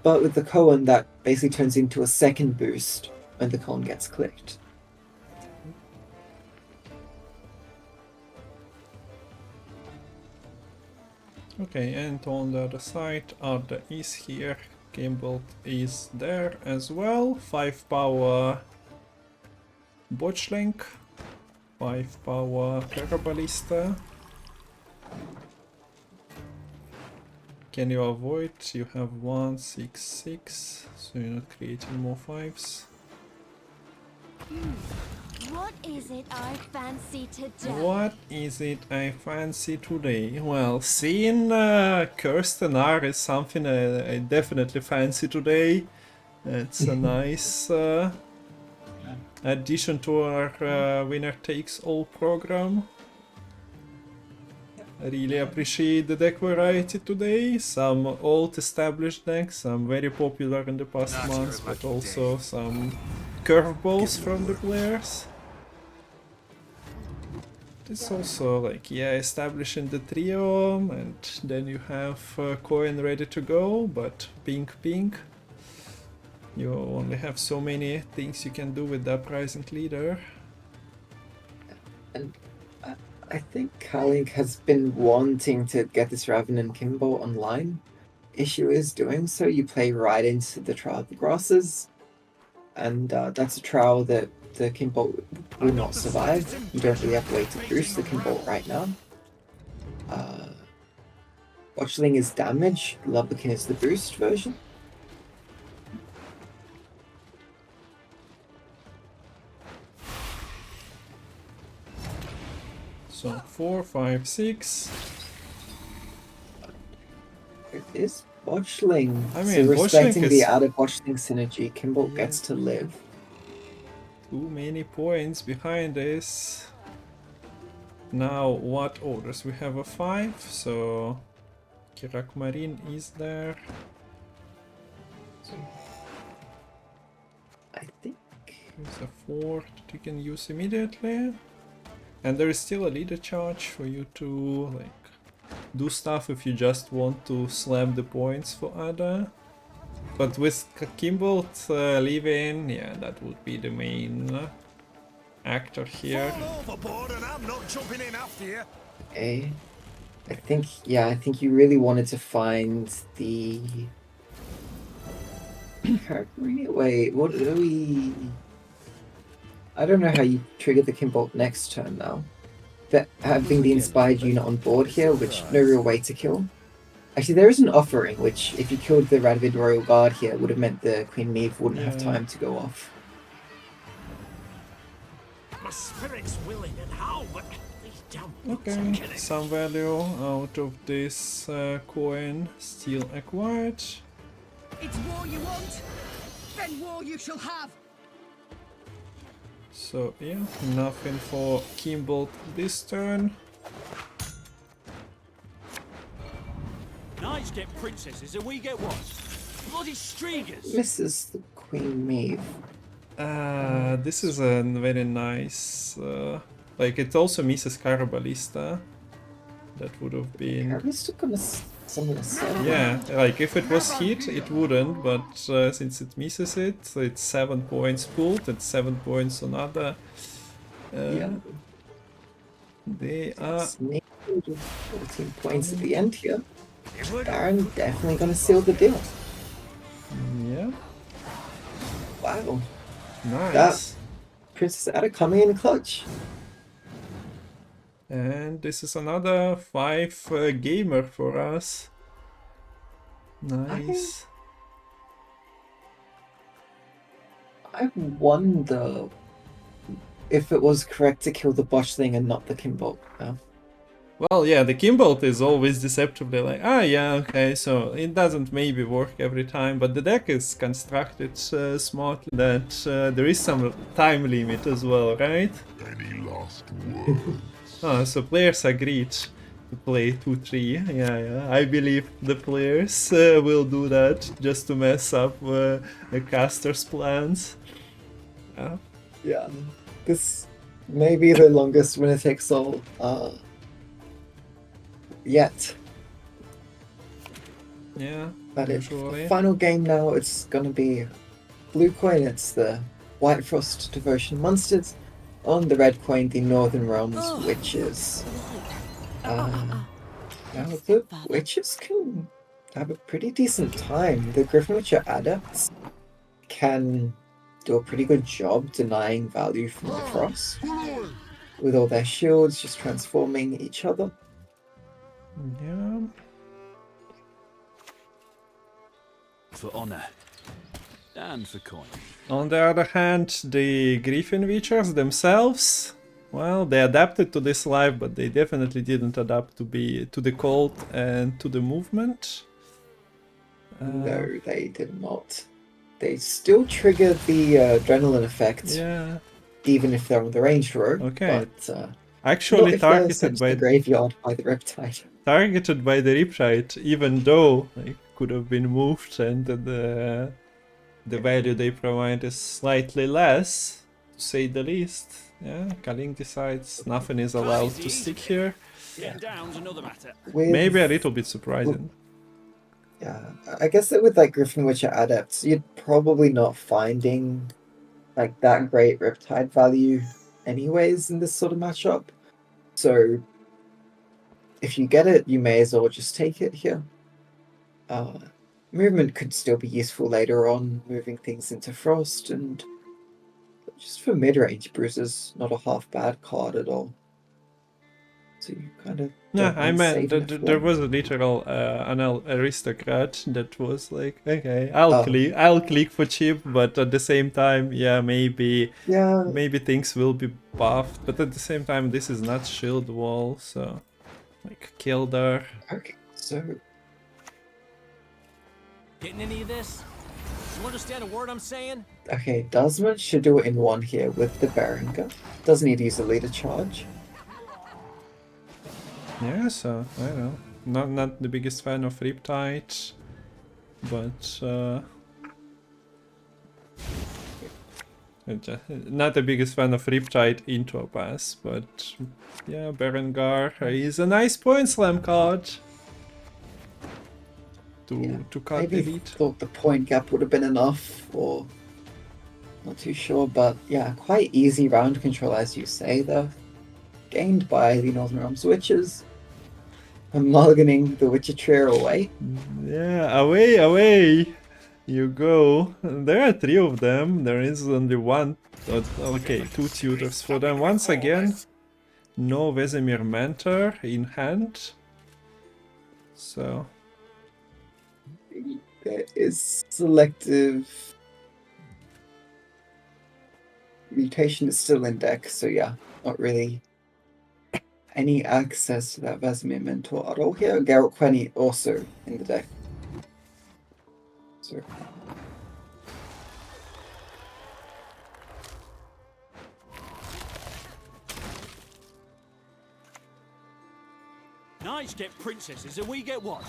but with the koan that basically turns into a second boost when the koan gets clicked. Okay, and on the other side, Arda is here, Gimbalt is there as well. 5 power Botchlink, 5 power Terrorbalista. Can you avoid? You have 1, 6, 6, so you're not creating more 5s. What is it I fancy today? What is it I fancy today? Well, seeing Kirsten R is something I definitely fancy today. It's a nice addition to our winner takes all program. I really appreciate the deck variety today. Some old established decks, some very popular in the past months, but also some curveballs from the players. It's also like, yeah, establishing the trio, and then you have coin ready to go, but pink. You only have so many things you can do with the Uprising Leader. And I think Kalink has been wanting to get this Raven and Kimbo online. Issue is doing so, you play right into the Trial of the Grasses, and that's a trial that the Kimbo will not survive. You don't really have a way to boost the Kimbo right now. Botchling is damage, Lubberkin is the boost version. So 4, 5, 6. It is Botchling. I mean, so respecting Botchling the is- outer Botchling synergy, Kimbo Yeah. gets to live. Too many points behind this. Now, what orders? We have a 5, so Kirak Marine is there. I think. There's a 4 that you can use immediately. And there is still a leader charge for you to like do stuff if you just want to slam the points for Ada. But with Kimbolt leaving, yeah, that would be the main actor here. Overboard, and I'm not jumping in after you. Okay. I think you really wanted to find the wait, what are we? I don't know how you trigger the Kimbolt next turn now. But having the inspired unit on board here, which no real way to kill. Actually, there is an offering, which if you killed the Radvid Royal Guard here, would have meant the Queen Neve wouldn't have Yeah. time to go off. My spirit's willing and how, but these damn boots are Okay, killing. some value out of this coin still acquired. It's war you want, then war you shall have. So yeah, nothing for Kimbolt this turn. knights get princesses and we get what? Bloody streagers. Mrs. the Queen Maeve. This is a very nice... like, it also misses Carabalista. That would have been... Carabista gonna summon a seven. Yeah, like, if it was hit, it wouldn't, but since it misses it, so it's 7 points pulled, and 7 points on other. Yeah. They are... 14 points at the end here. Baron definitely gonna seal the deal. Yeah, Wow. nice. That Princess Ada coming in clutch. And this is another 5 gamer for us. Nice. I wonder if it was correct to kill the botchling and not the Kimbolt. Well, yeah, the Kimbolt is always deceptively like, yeah, okay, so it doesn't maybe work every time, but the deck is constructed smartly that there is some time limit as well, right? Any last words? So players agreed to play 2-3, yeah, I believe the players will do that just to mess up the caster's plans. Yeah. This may be the longest winner takes all yet. Yeah, But it's usually. the final game now. It's gonna be blue coin. It's the White Frost Devotion Monsters. On the red coin, the Northern Realms Witches. Now the Witches can have a pretty decent time. The Griffin Witcher Adepts can do a pretty good job denying value from the Frost. With all their shields just transforming each other. Yeah. For honor. And for coin. On the other hand, the Griffin Witchers themselves, well, they adapted to this life, but they definitely didn't adapt to the cold and to the movement. No, they did not. They still trigger the adrenaline effect, Yeah. even if they're on the ranged row. Okay. But Actually not if they're targeted sent to by the graveyard by the Riptide. targeted by the Riptide, even though they could have been moved and the value they provide is slightly less, to say the least. Yeah, Kalink decides nothing is allowed to stick here. Getting down's another matter. With, Maybe a little bit surprising. Yeah, I guess that with like Griffin Witcher Adepts, you're probably not finding like that great Riptide value anyways in this sort of matchup. So if you get it, you may as well just take it here. Movement could still be useful later on, moving things into Frost, and just for mid-range bruises, not a half bad card at all. So you kind of Yeah, I meant there was was a literal an aristocrat that was like, okay, I'll click for cheap, but at the same time, yeah, maybe things will be buffed, but at the same time, this is not shield wall, so like Kildar. Okay, so Getting any of this? You understand a word I'm saying? okay, Desmond should do it in one here with the Berenger. Doesn't need to use a leader charge. Yeah, so I don't know. Not the biggest fan of Riptide, but not the biggest fan of Riptide into a pass, but yeah, Berengar is a nice point slam card to cut Maybe the lead. thought the point gap would have been enough, or not too sure, but yeah, quite easy round control as you say though. Gained by the Northern Realms Witches. I'm mulliganing the Witcher trio away. Yeah, away you go. There are 3 of them. There is only one. Okay, 2 tutors for them. Once again, no Vesemir Mentor in hand. So There is selective mutation is still in deck, so yeah, not really any access to that Vesemir Mentor at all here. Garrett Quenny also in the deck. So knights get princesses and we get what?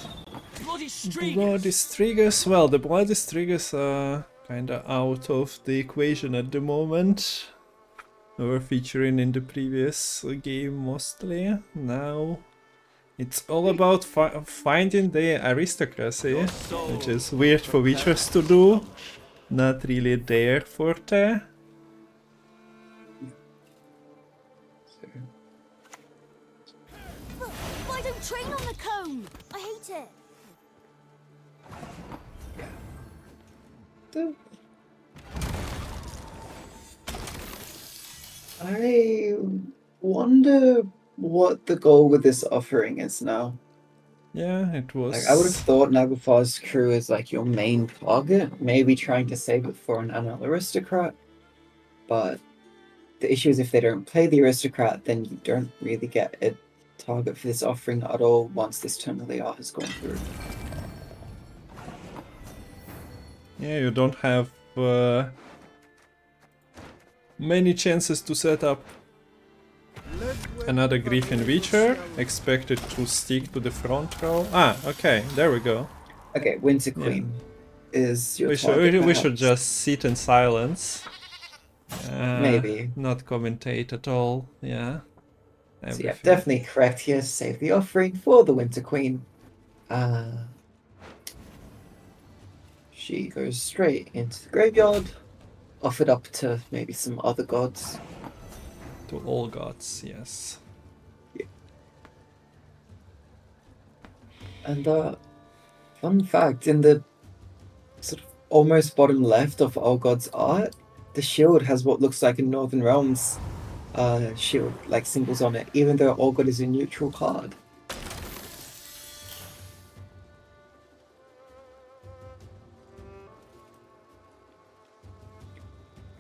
Bloody strigas! Bloody strigas. Well, the bloody strigas are kinda out of the equation at the moment. They were featuring in the previous game mostly. Now it's all about finding the aristocracy, which is weird for Witchers to do. Not really their forte. Why don't train on the cone? I hate it. I wonder what the goal with this offering is now. Yeah, it was. Like, I would have thought Naglfar's crew is like your main target, maybe trying to save it for an annual aristocrat. But the issue is if they don't play the aristocrat, then you don't really get a target for this offering at all once this Turn of the Art has gone through. Yeah, you don't have many chances to set up another Griffin Witcher, expected to stick to the front row. Ah, okay, there we go. Okay, Winter Queen is your We target. we should just sit in silence. Maybe. Not commentate at all, yeah. So yeah, definitely correct here. Save the offering for the Winter Queen. She goes straight into the graveyard, offered up to maybe some other gods. To all gods, yes. Yeah. And fun fact, in the sort of almost bottom left of all gods art, the shield has what looks like a Northern Realms shield, like symbols on it, even though all god is a neutral card.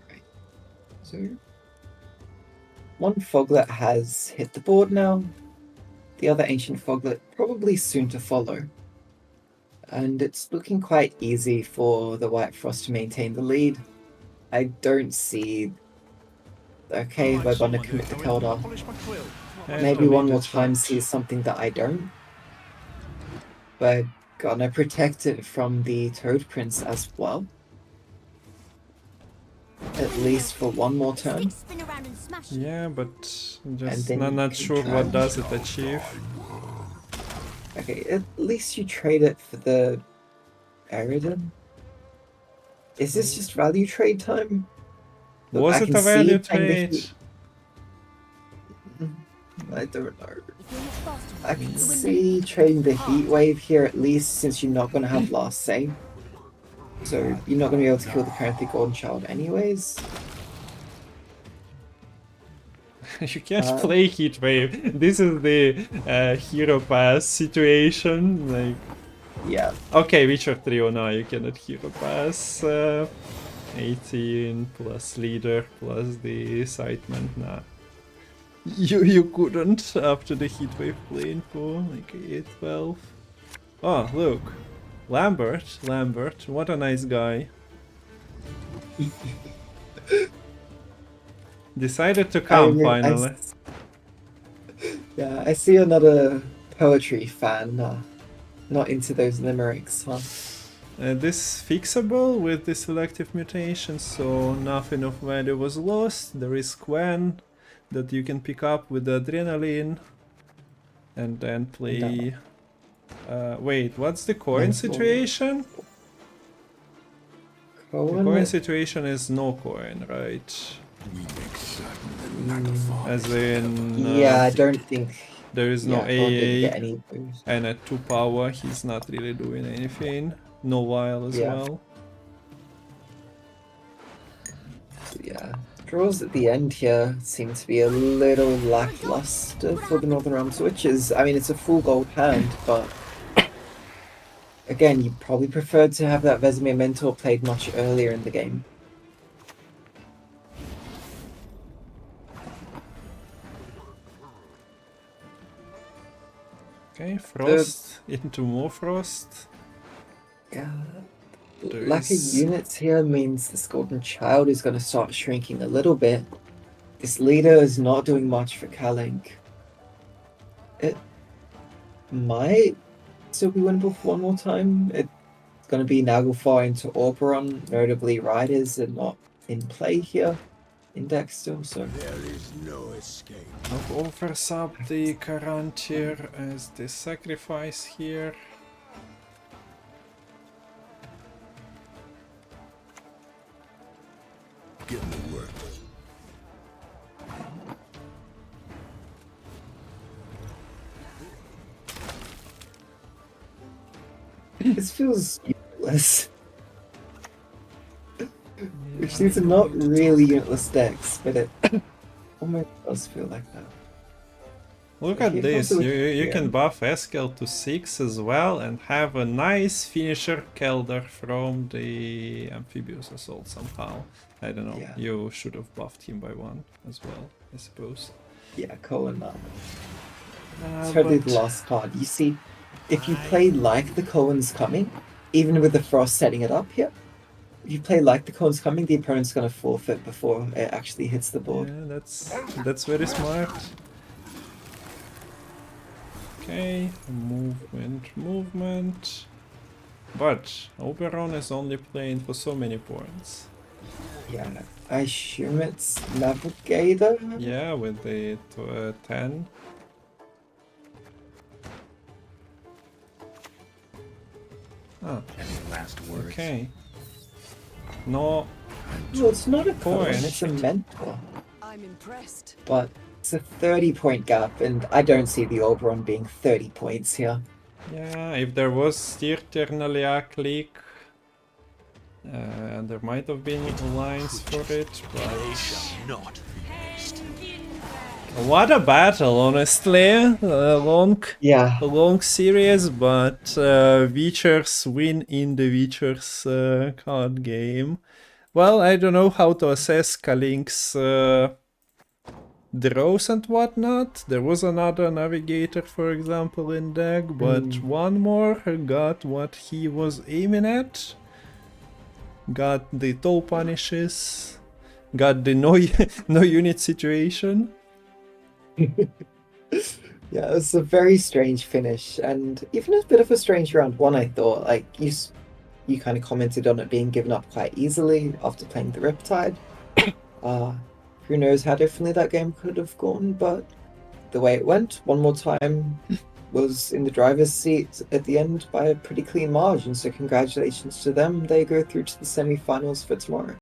Right. So one Foglet has hit the board now. The other Ancient Foglet probably soon to follow. And it's looking quite easy for the White Frost to maintain the lead. I don't see... Okay, we're gonna commit the Keldar. Maybe one more time sees something that I don't. We're gonna protect it from the Toad Prince as well. At least for one more turn. Yeah, but just not sure what does it achieve. Okay, at least you trade it for the Eridan. Is this just value trade time? Look, Was it a value trade? I don't know. I can see trading the Heat Wave here at least, since you're not going to have last say. So you're not going to be able to kill the currently Golden Child anyways. You can't play Heat Wave. This is the Hero Pass situation. Like, yeah. Okay, Witcher Trio now you cannot Hero Pass. 18 plus leader plus the incitement. Nah. You couldn't after the Heatwave play info, like 8-12. Oh, look. Lambert, what a nice guy. Decided to come finally. Yeah, I see another poetry fan. Not into those limericks, huh? This fixable with the selective mutation, so nothing of value was lost. There is Gwent that you can pick up with the adrenaline and then play... wait, what's the coin situation? The coin situation is no coin, right? As in... yeah, I don't think... There is no AA, and at 2 power he's not really doing anything. No while as well. Yeah, draws at the end here seem to be a little lackluster for the Northern Realms, which is, I mean, it's a full gold hand, but again, you probably preferred to have that Vesemir Mentor played much earlier in the game. Okay, Frost into more Frost. Yeah. Lack of units here means this Golden Child is going to start shrinking a little bit. This leader is not doing much for Kalink. might still be winnable for one more time. It's going to be Naglfar into Oberon. Notably, Riders are not in play here in deck still, so... There is no escape. I'll oversub the Karantir as the sacrifice here. Get to work. This feels useless. Which these are not really useless decks, but it almost does feel like that. Look Here at this, comes the you Wikipedia. can buff Eskel to 6 as well and have a nice finisher Kelder from the Amphibious Assault somehow. I don't know, Yeah. you should have buffed him by 1 as well, I suppose. Yeah, Cohen. It's totally the but- last card. You see, if you play like the Cohen's Coming, even with the Frost setting it up here, if you play like the Cohen's Coming, the opponent's going to forfeit before it actually hits the board. Yeah, that's very smart. Okay, movement. But Oberon is only playing for so many points. Yeah, I assume it's Navigator? Yeah, with the 10. Ah, Any last words? okay. No, Well, it's not a Cohen, Point. it's a Mentor. I'm impressed. But it's a 30-point gap, and I don't see the Oberon being 30 points here. yeah, if there was Stirternalia click, there might have been lines for it, but... Not What a battle, honestly. A Yeah, long series, but Witchers win in the Witchers card game. Well, I don't know how to assess Kalink's draws and whatnot. There was another Navigator, for example, in deck, but one more got what he was aiming at. Got the toe punishes. Got the no unit situation. yeah, it was a very strange finish, and even a bit of a strange round one, I thought. Like, you kind of commented on it being given up quite easily after playing the Riptide. Who knows how differently that game could have gone, but the way it went, one more time, was in the driver's seat at the end by a pretty clean margin, so congratulations to them. They go through to the semi-finals for tomorrow.